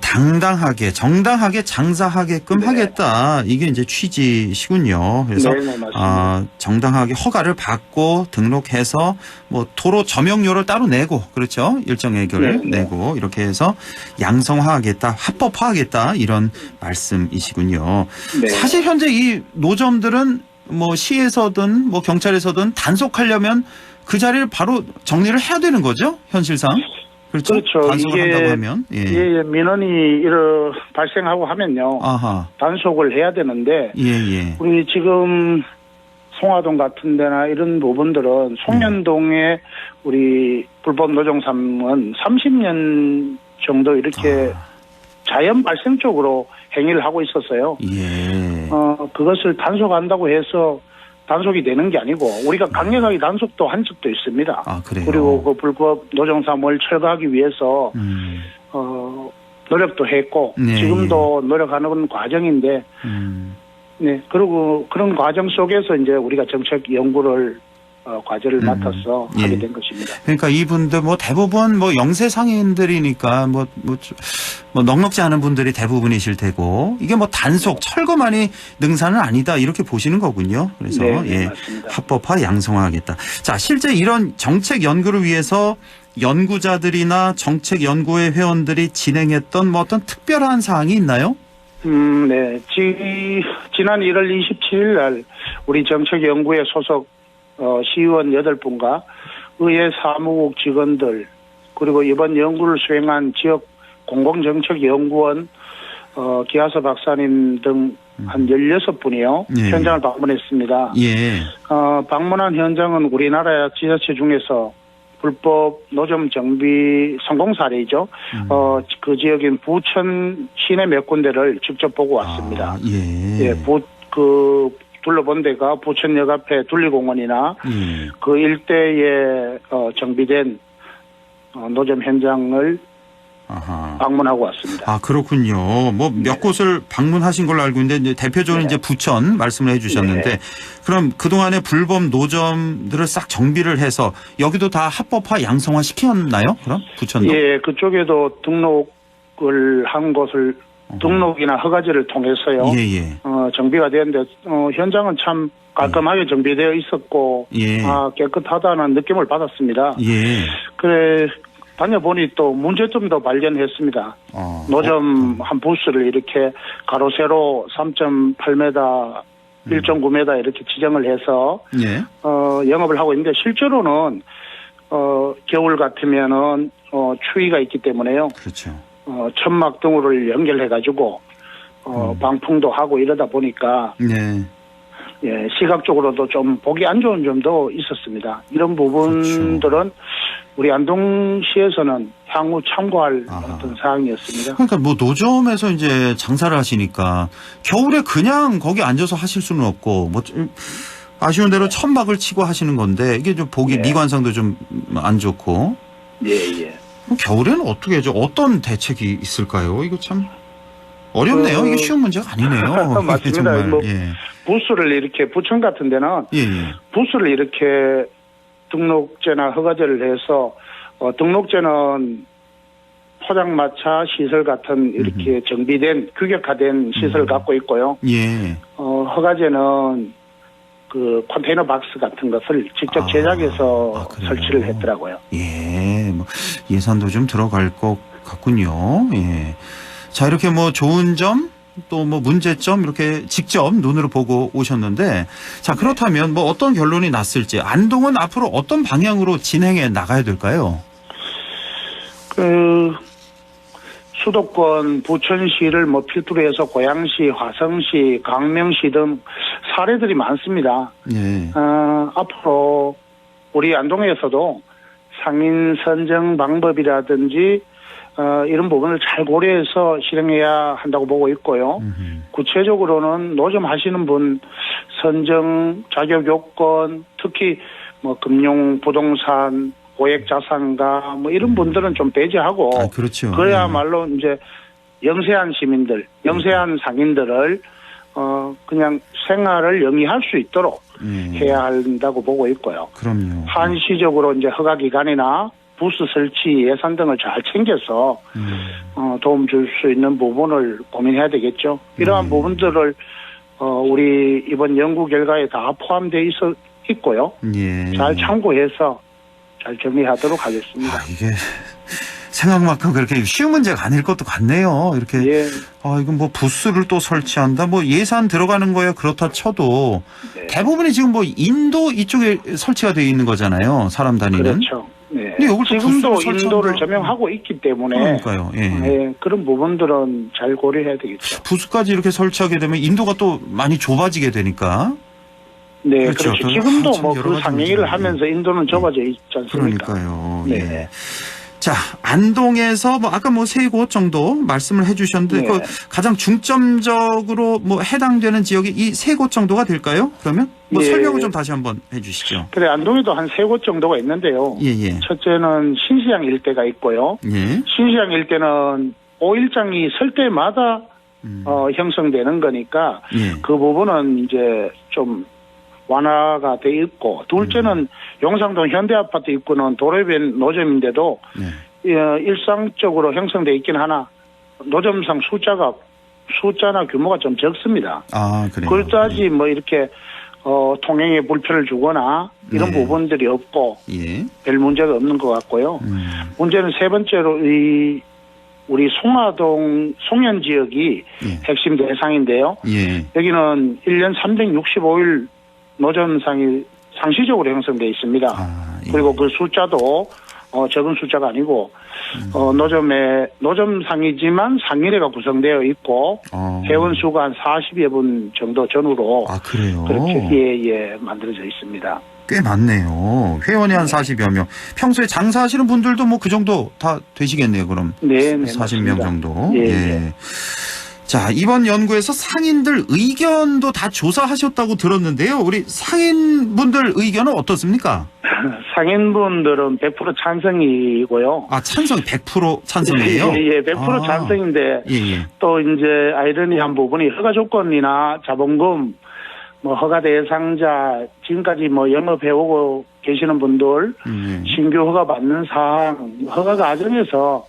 [SPEAKER 2] 당당하게, 정당하게 장사하게끔
[SPEAKER 10] 네.
[SPEAKER 2] 하겠다. 이게 이제 취지시군요. 그래서
[SPEAKER 10] 네네, 맞습니다.
[SPEAKER 2] 정당하게 허가를 받고 등록해서 뭐 도로 점용료를 따로 내고, 그렇죠? 일정액을
[SPEAKER 10] 네.
[SPEAKER 2] 내고 이렇게 해서 양성화하겠다, 합법화하겠다 이런 말씀이시군요.
[SPEAKER 10] 네.
[SPEAKER 2] 사실 현재 이 노점들은 뭐 시에서든 뭐 경찰에서든 단속하려면 그 자리를 바로 정리를 해야 되는 거죠, 현실상. 그렇죠. 단속을 한다고 하면.
[SPEAKER 10] 예, 민원이 발생하고 하면요.
[SPEAKER 2] 아하.
[SPEAKER 10] 단속을 해야 되는데
[SPEAKER 2] 예.
[SPEAKER 10] 우리 지금 송화동 같은 데나 이런 부분들은 송년동에 우리 불법 노점상은 30년 정도 이렇게 자연 발생적으로 행위를 하고 있었어요.
[SPEAKER 2] 예.
[SPEAKER 10] 그것을 단속한다고 해서 단속이 되는 게 아니고 우리가 강력하게 단속도 한 적도 있습니다.
[SPEAKER 2] 아, 그래요?
[SPEAKER 10] 그리고 그 불법 노점상을 철거하기 위해서 노력도 했고
[SPEAKER 2] 네,
[SPEAKER 10] 지금도 노력하는 과정인데 네, 그리고 그런 과정 속에서 이제 우리가 정책 연구를 과제를 맡아서 하게 된 것입니다.
[SPEAKER 2] 그러니까 이분들 뭐 대부분 뭐 영세 상인들이니까 뭐 넉넉지 않은 분들이 대부분이실 테고 이게 뭐 단속 철거만이 능사는 아니다 이렇게 보시는 거군요. 그래서
[SPEAKER 10] 네, 맞습니다.
[SPEAKER 2] 합법화 양성화하겠다. 자, 실제 이런 정책 연구를 위해서 연구자들이나 정책 연구회 회원들이 진행했던 뭐 어떤 특별한 사항이 있나요?
[SPEAKER 10] 네. 지난 1월 27일 날 우리 정책연구회 소속 시의원 8분과 의회 사무국 직원들 그리고 이번 연구를 수행한 지역 공공정책연구원 기하서 박사님 등 한 16분이요.
[SPEAKER 2] 예.
[SPEAKER 10] 현장을 방문했습니다.
[SPEAKER 2] 예.
[SPEAKER 10] 방문한 현장은 우리나라 지자체 중에서 불법 노점 정비 성공 사례이죠. 그 지역인 부천 시내 몇 군데를 직접 보고 왔습니다. 예, 둘러본 데가 부천역 앞에 둘리공원이나 그 일대에 정비된 노점 현장을 방문하고 왔습니다.
[SPEAKER 2] 아, 그렇군요. 뭐 몇 곳을 방문하신 걸로 알고 있는데 이제 대표적으로 이제 부천 말씀을 해주셨는데 그럼 그동안의 불법 노점들을 싹 정비를 해서 여기도 다 합법화 양성화 시켰나요? 그럼 부천도?
[SPEAKER 10] 예, 그쪽에도 등록을 한 곳을 등록이나 허가제를 통해서요. 정비가 되었는데 현장은 참 깔끔하게 정비되어 있었고 깨끗하다는 느낌을 받았습니다. 그래 다녀보니 또 문제점도 발견했습니다. 노점 한 부스를 이렇게 가로 세로 3.8m, 1.9m 이렇게 지정을 해서 영업을 하고 있는데 실제로는 겨울 같으면은 추위가 있기 때문에요.
[SPEAKER 2] 그렇죠.
[SPEAKER 10] 천막 등으로 연결해가지고 방풍도 하고 이러다 보니까 시각적으로도 좀 보기 안 좋은 점도 있었습니다. 이런 부분들은 우리 안동시에서는 향후 참고할 어떤 사항이었습니다.
[SPEAKER 2] 그러니까 뭐 노점에서 이제 장사를 하시니까 겨울에 그냥 거기 앉아서 하실 수는 없고 뭐 아쉬운 대로 천막을 치고 하시는 건데 이게 좀 보기 미관상도 좀 안 좋고. 겨울에는 어떻게 하죠? 어떤 대책이 있을까요? 이거 참 어렵네요. 이게 쉬운 문제가 아니네요.
[SPEAKER 10] 맞습니다.
[SPEAKER 2] 정말.
[SPEAKER 10] 뭐 부스를 이렇게 부천 같은 데는 부스를 이렇게 등록제나 허가제를 해서 등록제는 포장마차 시설 같은 이렇게 정비된 규격화된 시설을 갖고 있고요. 허가제는 그 컨테이너 박스 같은 것을 직접 제작해서 설치를 했더라고요.
[SPEAKER 2] 뭐 예산도 좀 들어갈 것 같군요. 자, 이렇게 뭐 좋은 점, 또 뭐 문제점 이렇게 직접 눈으로 보고 오셨는데, 자, 그렇다면 뭐 어떤 결론이 났을지, 안동은 앞으로 어떤 방향으로 진행해 나가야 될까요?
[SPEAKER 10] 수도권 부천시를 뭐 필두로 해서 고양시, 화성시, 광명시 등 사례들이 많습니다. 앞으로 우리 안동에서도 상인 선정 방법이라든지 이런 부분을 잘 고려해서 실행해야 한다고 보고 있고요. 구체적으로는 노점 하시는 분 선정 자격 요건, 특히 뭐 금융, 부동산, 고액 자산가 뭐 이런 분들은 좀 배제하고
[SPEAKER 2] 그렇죠.
[SPEAKER 10] 그야말로 이제 영세한 시민들, 영세한 상인들을 그냥 생활을 영위할 수 있도록 해야 한다고 보고 있고요.
[SPEAKER 2] 그럼요.
[SPEAKER 10] 한시적으로 이제 허가 기간이나 부스 설치 예산 등을 잘 챙겨서 도움 줄 수 있는 부분을 고민해야 되겠죠. 이러한 부분들을 우리 이번 연구 결과에 다 포함되어 있고요.
[SPEAKER 2] 예.
[SPEAKER 10] 잘 참고해서 잘 정리하도록 하겠습니다.
[SPEAKER 2] 이게 생각만큼 그렇게 쉬운 문제가 아닐 것도 같네요. 이렇게
[SPEAKER 10] 예.
[SPEAKER 2] 이건 뭐 부스를 또 설치한다. 뭐 예산 들어가는 거야 그렇다 쳐도 대부분이 지금 뭐 인도 이쪽에 설치가 되어 있는 거잖아요. 사람 다니는.
[SPEAKER 10] 그렇죠. 네.
[SPEAKER 2] 근데 여기서
[SPEAKER 10] 지금도
[SPEAKER 2] 부스를
[SPEAKER 10] 인도를
[SPEAKER 2] 설치한다?
[SPEAKER 10] 점용하고 있기 때문에
[SPEAKER 2] 그러니까요. 예.
[SPEAKER 10] 그런 부분들은 잘 고려해야 되겠죠.
[SPEAKER 2] 부스까지 이렇게 설치하게 되면 인도가 또 많이 좁아지게 되니까.
[SPEAKER 10] 네,
[SPEAKER 2] 그렇죠.
[SPEAKER 10] 그렇죠. 지금도
[SPEAKER 2] 참
[SPEAKER 10] 뭐
[SPEAKER 2] 여러
[SPEAKER 10] 그
[SPEAKER 2] 가지
[SPEAKER 10] 상행위를
[SPEAKER 2] 문제가
[SPEAKER 10] 하면서 인도는 좁아져 있지 않습니까?
[SPEAKER 2] 그러니까요.
[SPEAKER 10] 네.
[SPEAKER 2] 예. 자, 안동에서 뭐 아까 뭐 3곳 정도 말씀을 해주셨는데
[SPEAKER 10] 네.
[SPEAKER 2] 그 가장 중점적으로 뭐 해당되는 지역이 이 3곳 정도가 될까요? 그러면 뭐
[SPEAKER 10] 예.
[SPEAKER 2] 설명을 좀 다시 한번 해주시죠.
[SPEAKER 10] 그래, 안동에도 한 3곳 정도가 있는데요.
[SPEAKER 2] 예.
[SPEAKER 10] 첫째는 신시장 일대가 있고요.
[SPEAKER 2] 예.
[SPEAKER 10] 신시장 일대는 5일장이 설 때마다 형성되는 거니까
[SPEAKER 2] 예.
[SPEAKER 10] 그 부분은 이제 좀 완화가 돼 있고, 둘째는 용상동 현대아파트 입구는 도로변 노점인데도 일상적으로 형성돼 있긴 하나 노점상 숫자나 규모가 좀 적습니다.
[SPEAKER 2] 아, 그래요.
[SPEAKER 10] 그렇다지 뭐 이렇게 통행에 불편을 주거나 이런
[SPEAKER 2] 네.
[SPEAKER 10] 부분들이 없고
[SPEAKER 2] 예.
[SPEAKER 10] 별 문제가 없는 것 같고요. 문제는 세 번째로 우리 송화동 송현 지역이 핵심 대상인데요.
[SPEAKER 2] 예.
[SPEAKER 10] 여기는 1년 365일 노점상이 상시적으로 형성되어 있습니다.
[SPEAKER 2] 예.
[SPEAKER 10] 그리고 그 숫자도 적은 숫자가 아니고 노점상이지만 상일회가 구성되어 있고 회원 수가 한 40여 분 정도 전후로
[SPEAKER 2] 그래요?
[SPEAKER 10] 그렇게 만들어져 있습니다.
[SPEAKER 2] 꽤 많네요. 회원이 한 40여 명. 평소에 장사하시는 분들도 뭐 그 정도 다 되시겠네요, 그럼.
[SPEAKER 10] 네,
[SPEAKER 2] 40명
[SPEAKER 10] 맞습니다.
[SPEAKER 2] 정도.
[SPEAKER 10] 예.
[SPEAKER 2] 자, 이번 연구에서 상인들 의견도 다 조사하셨다고 들었는데요. 우리 상인분들 의견은 어떻습니까?
[SPEAKER 10] 상인분들은 100% 찬성이고요.
[SPEAKER 2] 찬성이 100% 찬성이에요?
[SPEAKER 10] 예, 100% 찬성인데 또 이제 아이러니한 부분이 허가 조건이나 자본금, 뭐 허가 대상자, 지금까지 뭐 영업해오고 계시는 분들, 신규 허가 받는 사항, 허가 과정에서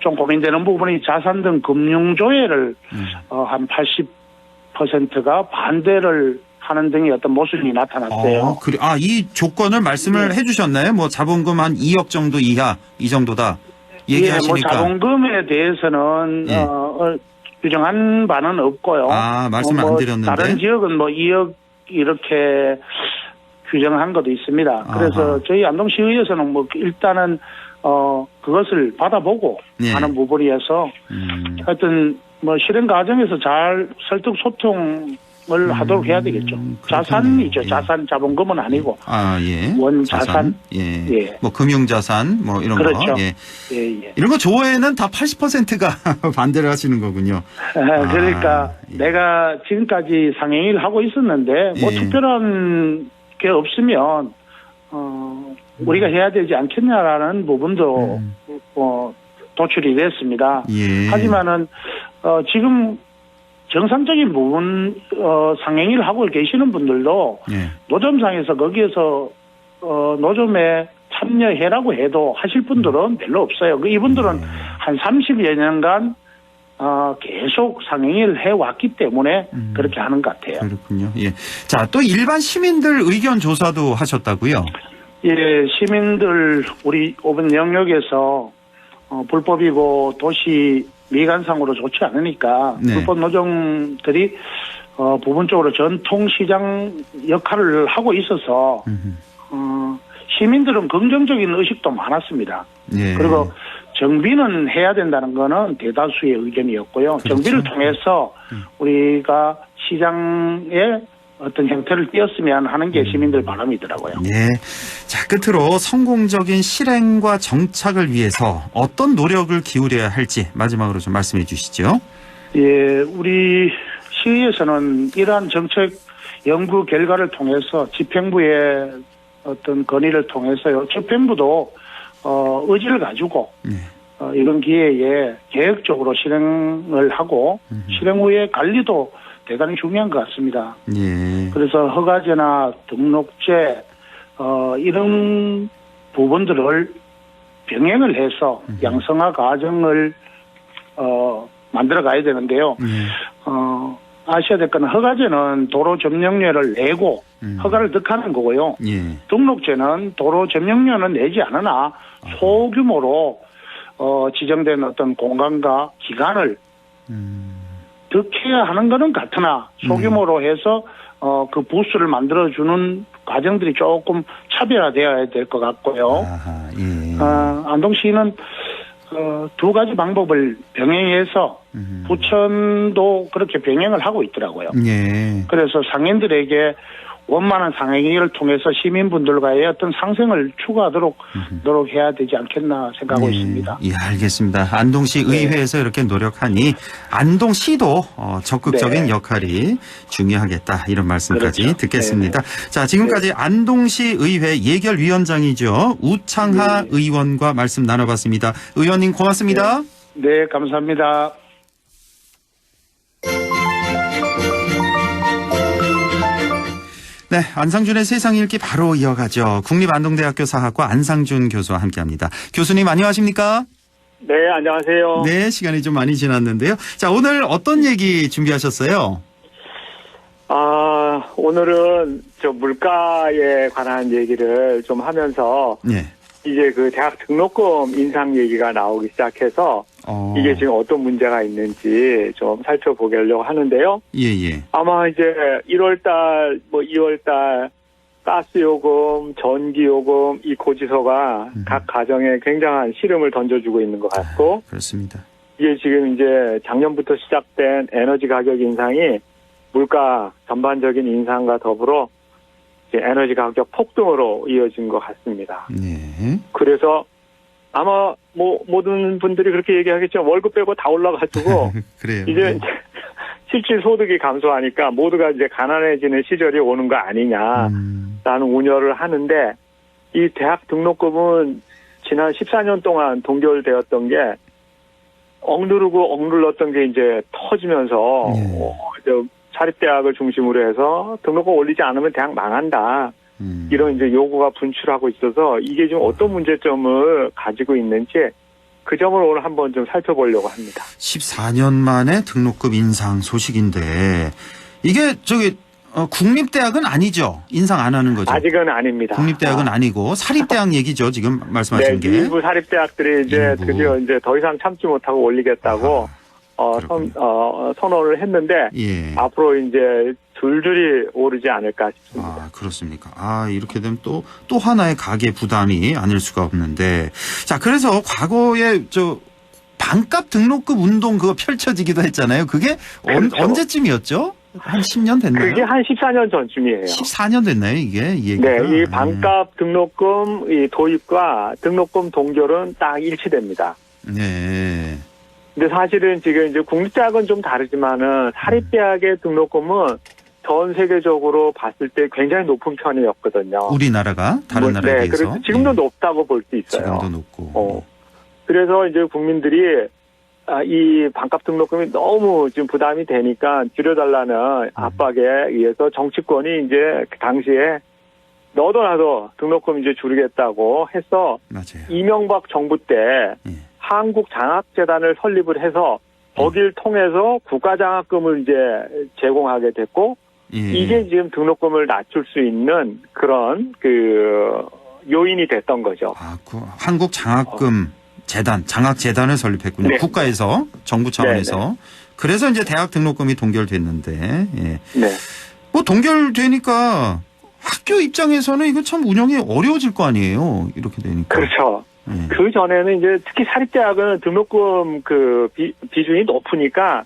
[SPEAKER 10] 좀 고민되는 부분이 자산 등 금융 조회를 한 80%가 반대를 하는 등의 어떤 모습이 나타났어요.
[SPEAKER 2] 그래. 이 조건을 말씀을 해주셨나요? 뭐 자본금 한 2억 정도 이하 이 정도다 얘기하시니까.
[SPEAKER 10] 뭐 자본금에 대해서는 규정한 바는 없고요.
[SPEAKER 2] 말씀 안 드렸는데.
[SPEAKER 10] 다른 지역은 뭐 2억 이렇게 규정한 것도 있습니다. 그래서 저희 안동시의회에서는 뭐 일단은 그것을 받아보고 하는 부분이어서 하여튼 뭐 실행 과정에서 잘 설득 소통을 하도록 해야 되겠죠. 자산이죠. 자산 자본금은 아니고.
[SPEAKER 2] 예.
[SPEAKER 10] 원 자산.
[SPEAKER 2] 예. 뭐 금융자산 뭐 이런
[SPEAKER 10] 그렇죠.
[SPEAKER 2] 거. 예. 이런 거 조회는 다 80%가 반대를 하시는 거군요.
[SPEAKER 10] 그러니까 내가 지금까지 상행위를 하고 있었는데 뭐 특별한 게 없으면 우리가 해야 되지 않겠냐라는 부분도 도출이 됐습니다. 하지만은 지금 정상적인 부분 상행위를 하고 계시는 분들도 노점상에서 거기에서 노점에 참여해라고 해도 하실 분들은 별로 없어요. 이분들은 한 30여 년간 계속 상행위를 해왔기 때문에 그렇게 하는 것 같아요.
[SPEAKER 2] 그렇군요. 예. 자, 또 일반 시민들 의견 조사도 하셨다고요?
[SPEAKER 10] 예, 시민들 우리 5번 영역에서 불법이고 도시 미관상으로 좋지 않으니까 불법 노점들이 부분적으로 전통시장 역할을 하고 있어서 시민들은 긍정적인 의식도 많았습니다. 그리고 정비는 해야 된다는 거는 대다수의 의견이었고요. 정비를 통해서 우리가 시장의 어떤 형태를 띄었으면 하는 게 시민들 바람이더라고요.
[SPEAKER 2] 예. 자, 끝으로 성공적인 실행과 정착을 위해서 어떤 노력을 기울여야 할지 마지막으로 좀 말씀해 주시죠.
[SPEAKER 10] 예, 우리 시의에서는 이러한 정책 연구 결과를 통해서 집행부의 어떤 건의를 통해서요. 집행부도 의지를 가지고 이런 기회에 계획적으로 실행을 하고 실행 후에 관리도 대단히 중요한 것 같습니다.
[SPEAKER 2] 예.
[SPEAKER 10] 그래서 허가제나 등록제 이런 부분들을 병행을 해서 양성화 과정을 만들어 가야 되는데요. 아셔야 될 건 허가제는 도로 점용료를 내고 허가를 득하는 거고요.
[SPEAKER 2] 예.
[SPEAKER 10] 등록제는 도로 점용료는 내지 않으나 소규모로 지정된 어떤 공간과 기간을 득해야 하는 거는 같으나 소규모로 해서 그 부스를 만들어주는 과정들이 조금 차별화되어야 될 것 같고요.
[SPEAKER 2] 아하, 예.
[SPEAKER 10] 안동시는 두 가지 방법을 병행해서 부천도 그렇게 병행을 하고 있더라고요.
[SPEAKER 2] 예.
[SPEAKER 10] 그래서 상인들에게 원만한 상행을 통해서 시민분들과의 어떤 상생을 추구하도록 노력해야 되지 않겠나 생각하고 있습니다.
[SPEAKER 2] 예, 알겠습니다. 안동시 의회에서 이렇게 노력하니 안동시도 적극적인
[SPEAKER 10] 네.
[SPEAKER 2] 역할이 중요하겠다 이런 말씀까지
[SPEAKER 10] 그렇죠.
[SPEAKER 2] 듣겠습니다. 자, 지금까지 안동시 의회 예결위원장이죠. 우창하 의원과 말씀 나눠봤습니다. 의원님 고맙습니다.
[SPEAKER 10] 네, 감사합니다.
[SPEAKER 2] 네, 안상준의 세상 읽기 바로 이어가죠. 국립안동대학교 사학과 안상준 교수와 함께합니다. 교수님 안녕하십니까?
[SPEAKER 11] 네, 안녕하세요.
[SPEAKER 2] 네, 시간이 좀 많이 지났는데요. 자, 오늘 어떤 얘기 준비하셨어요?
[SPEAKER 11] 오늘은 저 물가에 관한 얘기를 좀 하면서
[SPEAKER 2] 네.
[SPEAKER 11] 이제 그 대학 등록금 인상 얘기가 나오기 시작해서 이게 지금 어떤 문제가 있는지 좀 살펴보려고 하는데요.
[SPEAKER 2] 예.
[SPEAKER 11] 아마 이제 1월달, 2월달 가스요금, 전기요금 이 고지서가 각 가정에 굉장한 시름을 던져주고 있는 것 같고.
[SPEAKER 2] 그렇습니다.
[SPEAKER 11] 이게 지금 이제 작년부터 시작된 에너지 가격 인상이 물가 전반적인 인상과 더불어 이제 에너지 가격 폭등으로 이어진 것 같습니다.
[SPEAKER 2] 네.
[SPEAKER 11] 그래서 아마 모든 분들이 그렇게 얘기하겠죠. 월급 빼고 다 올라가지고
[SPEAKER 2] 그래요.
[SPEAKER 11] 이제 실질 소득이 감소하니까 모두가 이제 가난해지는 시절이 오는 거 아니냐라는 우려를 하는데 이 대학 등록금은 지난 14년 동안 동결되었던 게 억누르고 억눌렀던 게 이제 터지면서 사립대학을 중심으로 해서 등록금 올리지 않으면 대학 망한다. 이런 이제 요구가 분출하고 있어서 이게 지금 어떤 문제점을 가지고 있는지 그 점을 오늘 한번 좀 살펴보려고 합니다.
[SPEAKER 2] 14년 만에 등록금 인상 소식인데 이게 국립대학은 아니죠? 인상 안 하는 거죠?
[SPEAKER 11] 아직은 아닙니다.
[SPEAKER 2] 국립대학은 아니고 사립대학 얘기죠? 지금 말씀하신 게.
[SPEAKER 11] 일부 사립대학들이 이제 드디어 이제 더 이상 참지 못하고 올리겠다고 선언을 했는데 앞으로 이제 줄줄이 오르지 않을까 싶습니다.
[SPEAKER 2] 그렇습니까? 이렇게 되면 또 하나의 가계 부담이 아닐 수가 없는데. 자, 그래서 과거에 반값 등록금 운동 그거 펼쳐지기도 했잖아요. 그게
[SPEAKER 11] 그렇죠.
[SPEAKER 2] 언제쯤이었죠? 한 10년 됐나요?
[SPEAKER 11] 그게 한 14년 전쯤이에요.
[SPEAKER 2] 14년 됐나요, 이게? 이 얘기가?
[SPEAKER 11] 네, 이 반값 등록금 이 도입과 등록금 동결은 딱 일치됩니다.
[SPEAKER 2] 네.
[SPEAKER 11] 근데 사실은 지금 이제 국립대학은 좀 다르지만은 사립대학의 등록금은 전 세계적으로 봤을 때 굉장히 높은 편이었거든요.
[SPEAKER 2] 우리나라가 다른 나라에 비해서.
[SPEAKER 11] 그래서 지금도 높다고 볼 수 있어요.
[SPEAKER 2] 지금도 높고.
[SPEAKER 11] 그래서 이제 국민들이 이 반값 등록금이 너무 지금 부담이 되니까 줄여달라는 압박에 의해서 정치권이 이제 그 당시에 너도 나도 등록금 이제 줄이겠다고 해서
[SPEAKER 2] 맞아요.
[SPEAKER 11] 이명박 정부 때 한국장학재단을 설립을 해서 거기를 통해서 국가장학금을 이제 제공하게 됐고 이게 지금 등록금을 낮출 수 있는 그런 그 요인이 됐던 거죠.
[SPEAKER 2] 한국장학금 재단, 장학재단을 설립했군요.
[SPEAKER 11] 네.
[SPEAKER 2] 국가에서, 정부 차원에서.
[SPEAKER 11] 네.
[SPEAKER 2] 그래서 이제 대학 등록금이 동결됐는데.
[SPEAKER 11] 네.
[SPEAKER 2] 동결되니까 학교 입장에서는 이거 참 운영이 어려워질 거 아니에요. 이렇게 되니까.
[SPEAKER 11] 그렇죠. 그 전에는 이제 특히 사립대학은 등록금 그 비중이 높으니까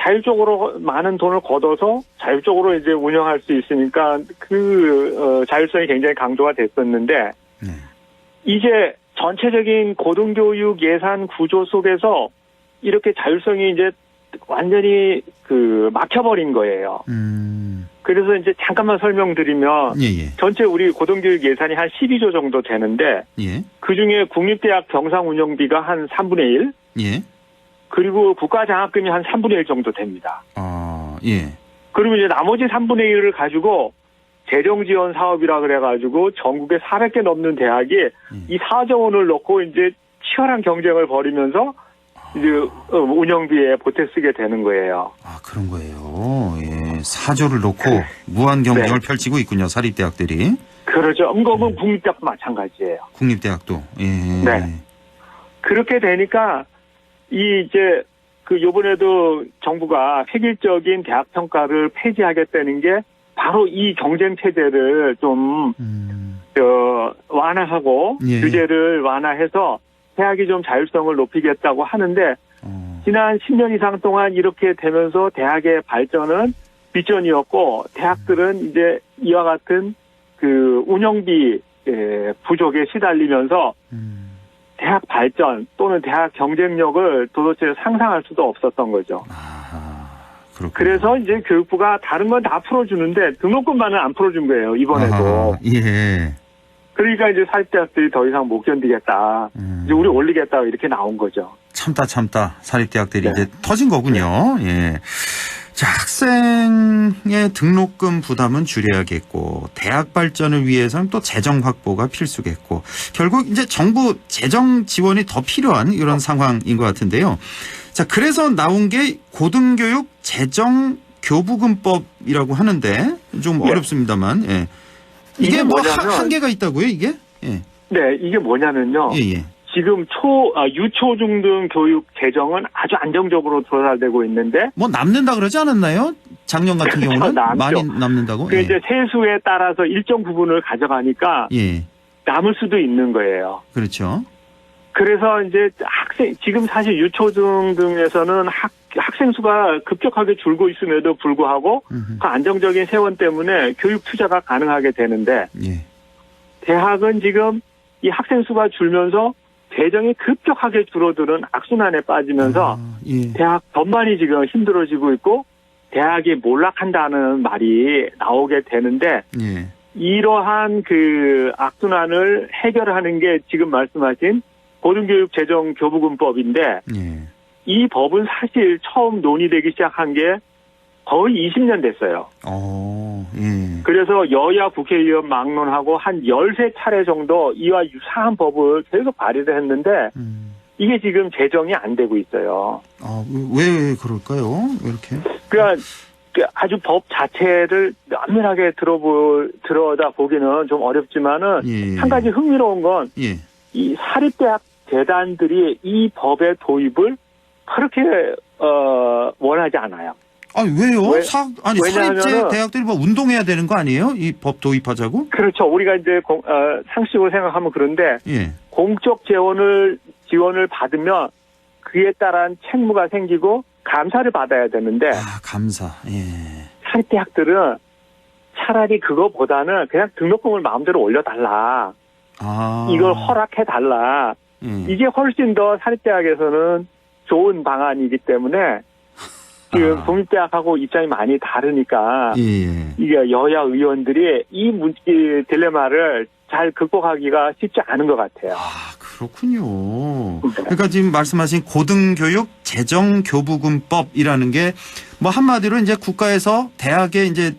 [SPEAKER 11] 자율적으로 많은 돈을 걷어서 자율적으로 이제 운영할 수 있으니까 자율성이 굉장히 강조가 됐었는데 이제 전체적인 고등교육 예산 구조 속에서 이렇게 자율성이 이제 완전히 막혀버린 거예요. 그래서 이제 잠깐만 설명드리면 전체 우리 고등교육 예산이 한 12조 정도 되는데 그중에 국립대학 병상 운영비가 한 3분의 1 그리고 국가장학금이 한 3분의 1 정도 됩니다. 그러면 이제 나머지 3분의 1을 가지고 재정지원 사업이라 그래가지고 전국에 400개 넘는 대학이 이 4조 원을 넣고 이제 치열한 경쟁을 벌이면서 이제 운영비에 보태 쓰게 되는 거예요.
[SPEAKER 2] 아, 그런 거예요. 예, 4조를 놓고 무한 경쟁을 펼치고 있군요, 사립대학들이.
[SPEAKER 11] 그렇죠. 그건 국립대학도 마찬가지예요.
[SPEAKER 2] 국립대학도. 예.
[SPEAKER 11] 네. 그렇게 되니까 이제 요번에도 정부가 획일적인 대학 평가를 폐지하겠다는 게 바로 이 경쟁 체제를 좀 완화하고 규제를 완화해서 대학이 좀 자율성을 높이겠다고 하는데 지난 10년 이상 동안 이렇게 되면서 대학의 발전은 빗전이었고 대학들은 이제 이와 같은 운영비 부족에 시달리면서 대학 발전 또는 대학 경쟁력을 도대체 상상할 수도 없었던 거죠. 그래서 이제 교육부가 다른 건 다 풀어주는데 등록금만은 안 풀어준 거예요, 이번에도. 그러니까 이제 사립대학들이 더 이상 못 견디겠다. 이제 우리 올리겠다 이렇게 나온 거죠.
[SPEAKER 2] 참다 사립대학들이 이제 터진 거군요. 예. 자, 학생의 등록금 부담은 줄여야겠고 대학 발전을 위해서는 또 재정 확보가 필수겠고 결국 이제 정부 재정 지원이 더 필요한 이런 상황인 것 같은데요. 자, 그래서 나온 게 고등교육 재정 교부금법이라고 하는데 좀 어렵습니다만 이게 뭐 한계가 있다고요, 이게?
[SPEAKER 11] 네, 이게 뭐냐면요. 지금 유초 중등 교육 재정은 아주 안정적으로 조달되고 있는데
[SPEAKER 2] 뭐 남는다 그러지 않았나요? 작년 같은 경우는 많이 남는다고.
[SPEAKER 11] 그 이제 세수에 따라서 일정 부분을 가져가니까 남을 수도 있는 거예요.
[SPEAKER 2] 그렇죠.
[SPEAKER 11] 그래서 이제 지금 사실 유초중등에서는 학생 수가 급격하게 줄고 있음에도 불구하고 그 안정적인 세원 때문에 교육 투자가 가능하게 되는데 대학은 지금 이 학생 수가 줄면서 재정이 급격하게 줄어드는 악순환에 빠지면서 대학 전반이 지금 힘들어지고 있고 대학이 몰락한다는 말이 나오게 되는데 이러한 악순환을 해결하는 게 지금 말씀하신 고등교육 재정 교부금법인데 이 법은 사실 처음 논의되기 시작한 게 거의 20년 됐어요. 그래서 여야 국회의원 막론하고 한 13차례 정도 이와 유사한 법을 계속 발의를 했는데 이게 지금 제정이 안 되고 있어요.
[SPEAKER 2] 왜 그럴까요? 이렇게?
[SPEAKER 11] 그러니까 아주 법 자체를 면밀하게 들여다 보기는 좀 어렵지만은 한 가지 흥미로운 건 이 사립대학 재단들이 이 법의 도입을 그렇게 원하지 않아요.
[SPEAKER 2] 왜요? 사립대 대학들이 뭐 운동해야 되는 거 아니에요? 이 법 도입하자고?
[SPEAKER 11] 그렇죠. 우리가 이제 상식으로 생각하면 그런데 공적 지원을 받으면 그에 따른 책무가 생기고 감사를 받아야 되는데
[SPEAKER 2] 감사.
[SPEAKER 11] 사립대학들은 차라리 그거보다는 그냥 등록금을 마음대로 올려달라. 이걸 허락해달라. 이게 훨씬 더 사립대학에서는 좋은 방안이기 때문에 지금 국립대학하고 입장이 많이 다르니까 이게 여야 의원들이 이 딜레마를 잘 극복하기가 쉽지 않은 것 같아요.
[SPEAKER 2] 그렇군요. 그러니까 지금 말씀하신 고등교육 재정교부금법이라는 게 뭐 한마디로 이제 국가에서 대학에 이제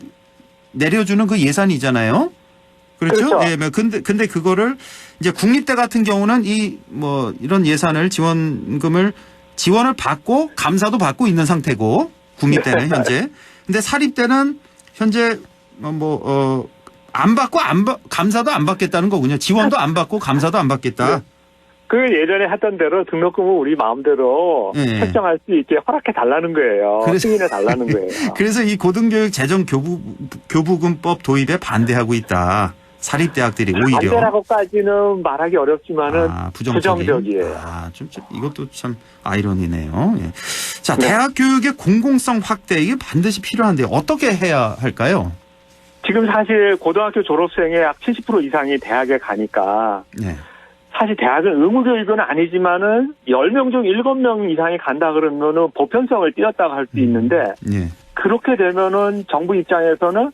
[SPEAKER 2] 내려주는 그 예산이잖아요. 그렇죠? 근데 그거를 이제 국립대 같은 경우는 이런 예산을 지원을 받고 감사도 받고 있는 상태고 국립대는 현재. 근데 사립대는 현재 안 받고 감사도 안 받겠다는 거군요. 지원도 안 받고 감사도 안 받겠다.
[SPEAKER 11] 그 예전에 하던 대로 등록금을 우리 마음대로 설정할 수 있게 허락해 달라는 거예요. 승인해 달라는 거예요.
[SPEAKER 2] 그래서 이 고등교육 재정 교부금법 도입에 반대하고 있다. 사립대학들이 오히려
[SPEAKER 11] 반대라고까지는 말하기 어렵지만은 부정적이에요.
[SPEAKER 2] 좀 이것도 참 아이러니네요. 예. 자, 대학 교육의 공공성 확대 이게 반드시 필요한데 어떻게 해야 할까요?
[SPEAKER 11] 지금 사실 고등학교 졸업생의 약 70% 이상이 대학에 가니까
[SPEAKER 2] 네.
[SPEAKER 11] 사실 대학은 의무교육은 아니지만은 10명 중 7명 이상이 간다 그러면은 보편성을 띄었다고 할 수 있는데
[SPEAKER 2] 네.
[SPEAKER 11] 그렇게 되면은 정부 입장에서는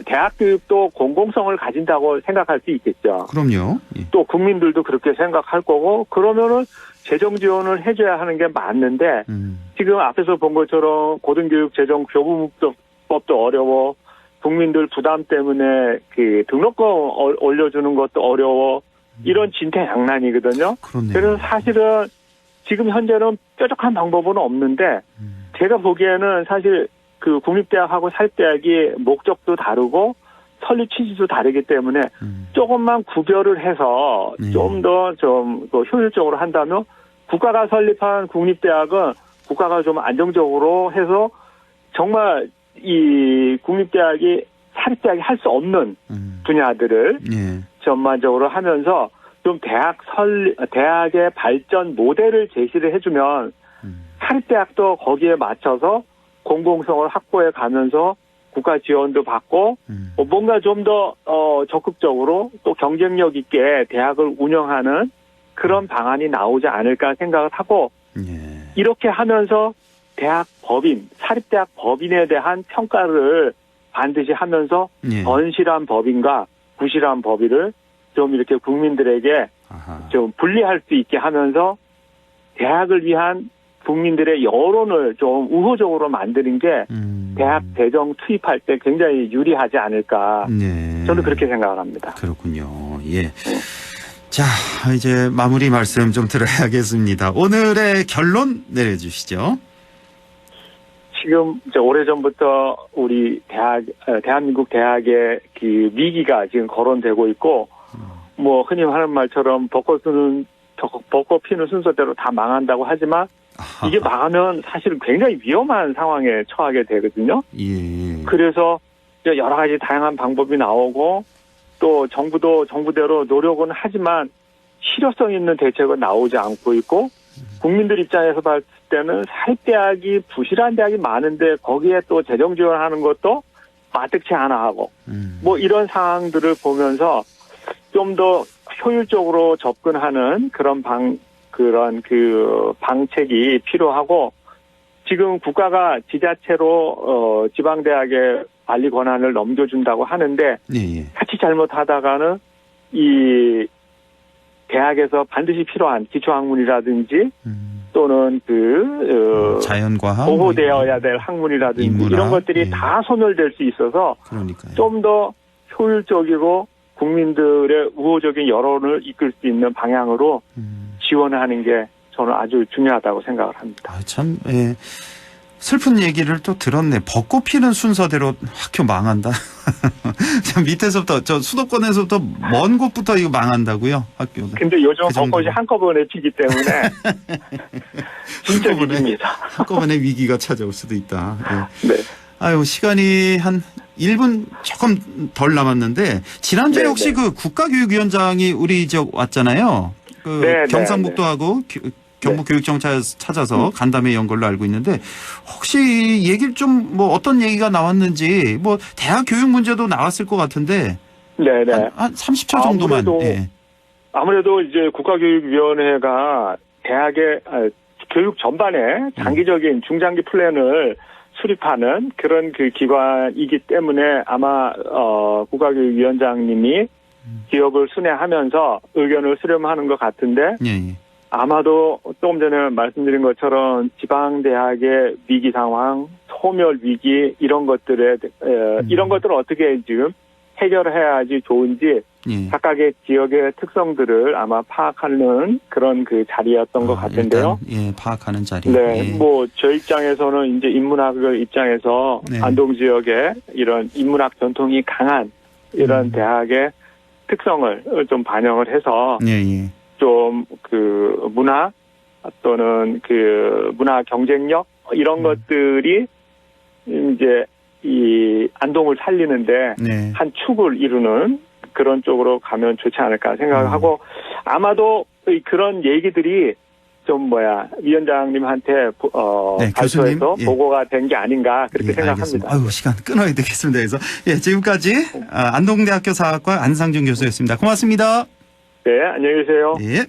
[SPEAKER 11] 대학 교육도 공공성을 가진다고 생각할 수 있겠죠.
[SPEAKER 2] 그럼요. 예.
[SPEAKER 11] 또 국민들도 그렇게 생각할 거고 그러면은 재정 지원을 해줘야 하는 게 맞는데 지금 앞에서 본 것처럼 고등교육 재정 교부법도 어려워 국민들 부담 때문에 그 등록금 올려주는 것도 어려워 이런 진퇴양난이거든요.
[SPEAKER 2] 그렇네요.
[SPEAKER 11] 그래서 사실은 지금 현재는 뾰족한 방법은 없는데 제가 보기에는 사실 그 국립대학하고 사립대학이 목적도 다르고 설립 취지도 다르기 때문에 조금만 구별을 해서 좀 더 효율적으로 한다면 국가가 설립한 국립대학은 국가가 좀 안정적으로 해서 정말 이 국립대학이 사립대학이 할 수 없는 분야들을 전반적으로 하면서 좀 대학의 발전 모델을 제시를 해주면 사립대학도 거기에 맞춰서 공공성을 확보해 가면서 국가 지원도 받고 뭔가 좀 더 적극적으로 또 경쟁력 있게 대학을 운영하는 그런 방안이 나오지 않을까 생각을 하고 이렇게 하면서 대학 법인, 사립대학 법인에 대한 평가를 반드시 하면서 건실한 법인과 부실한 법인을 좀 이렇게 국민들에게 좀 분리할 수 있게 하면서 대학을 위한 국민들의 여론을 좀 우호적으로 만드는 게 대학 재정 투입할 때 굉장히 유리하지 않을까. 저는 그렇게 생각을 합니다.
[SPEAKER 2] 그렇군요. 예. 자, 이제 마무리 말씀 좀 들어야겠습니다. 오늘의 결론 내려주시죠.
[SPEAKER 11] 지금 오래전부터 우리 대한민국 대학의 그 위기가 지금 거론되고 있고, 뭐 흔히 하는 말처럼 벚꽃 피는 순서대로 다 망한다고 하지만 이게 망하면 사실은 굉장히 위험한 상황에 처하게 되거든요.
[SPEAKER 2] 예.
[SPEAKER 11] 그래서 여러 가지 다양한 방법이 나오고 또 정부도 정부대로 노력은 하지만 실효성 있는 대책은 나오지 않고 있고 국민들 입장에서 봤을 때는 사립대학이 부실한 대학이 많은데 거기에 또 재정 지원하는 것도 마뜩치 않아 하고 뭐 이런 상황들을 보면서 좀 더 효율적으로 접근하는 그런 방책이 필요하고 지금 국가가 지자체로 지방대학의 관리 권한을 넘겨준다고 하는데 자칫 잘못하다가는 이 대학에서 반드시 필요한 기초학문이라든지 또는
[SPEAKER 2] 자연과학
[SPEAKER 11] 보호되어야 될 학문이라든지
[SPEAKER 2] 인문학,
[SPEAKER 11] 이런 것들이 다 소멸될 수 있어서 좀 더 효율적이고 국민들의 우호적인 여론을 이끌 수 있는 방향으로 지원하는 게 저는 아주 중요하다고 생각을 합니다.
[SPEAKER 2] 참 슬픈 얘기를 또 들었네. 벚꽃 피는 순서대로 학교 망한다. 밑에서부터 저 수도권에서부터 먼 곳부터 이거 망한다고요? 학교는.
[SPEAKER 11] 근데 요즘 벚꽃이 한꺼번에 피기 때문에 진짜 위기입니다.
[SPEAKER 2] 한꺼번에 위기가 찾아올 수도 있다.
[SPEAKER 11] 네.
[SPEAKER 2] 아유, 시간이 한 1분 조금 덜 남았는데 지난주에 혹시 그 국가교육위원장이 우리 지역 왔잖아요. 경상북도하고 경북교육청 찾아서 간담회 연 걸로 알고 있는데 혹시 얘기를 좀 뭐 어떤 얘기가 나왔는지 뭐 대학 교육 문제도 나왔을 것 같은데 한 30초 정도만.
[SPEAKER 11] 아무래도 이제 국가교육위원회가 대학의 교육 전반에 장기적인 중장기 플랜을 수립하는 그런 그 기관이기 때문에 아마 국가교육위원장님이 기업을 순회하면서 의견을 수렴하는 것 같은데 아마도 조금 전에 말씀드린 것처럼 지방대학의 위기 상황, 소멸 위기 이런 것들을 어떻게 지금 해결해야지 좋은지 각각의 지역의 특성들을 아마 파악하는 그런 그 자리였던 것 같은데요.
[SPEAKER 2] 일단, 파악하는 자리.
[SPEAKER 11] 네, 뭐 저 입장에서는 이제 인문학을 입장에서 안동 지역에 이런 인문학 전통이 강한 이런 대학의 특성을 좀 반영을 해서 좀 그 문화 또는 그 문화 경쟁력 이런 것들이 이제 이 안동을 살리는데
[SPEAKER 2] 네.
[SPEAKER 11] 한 축을 이루는 그런 쪽으로 가면 좋지 않을까 생각하고 아마도 그런 얘기들이 좀 위원장님한테
[SPEAKER 2] 네,
[SPEAKER 11] 발표해서
[SPEAKER 2] 교수님, 예.
[SPEAKER 11] 보고가 된 게 아닌가 그렇게
[SPEAKER 2] 예,
[SPEAKER 11] 생각합니다.
[SPEAKER 2] 알겠습니다. 아유, 시간 끊어야 되겠습니다. 그래서 지금까지 안동대학교 사학과 안상준 교수였습니다. 고맙습니다.
[SPEAKER 11] 네, 안녕히 계세요.
[SPEAKER 2] 예.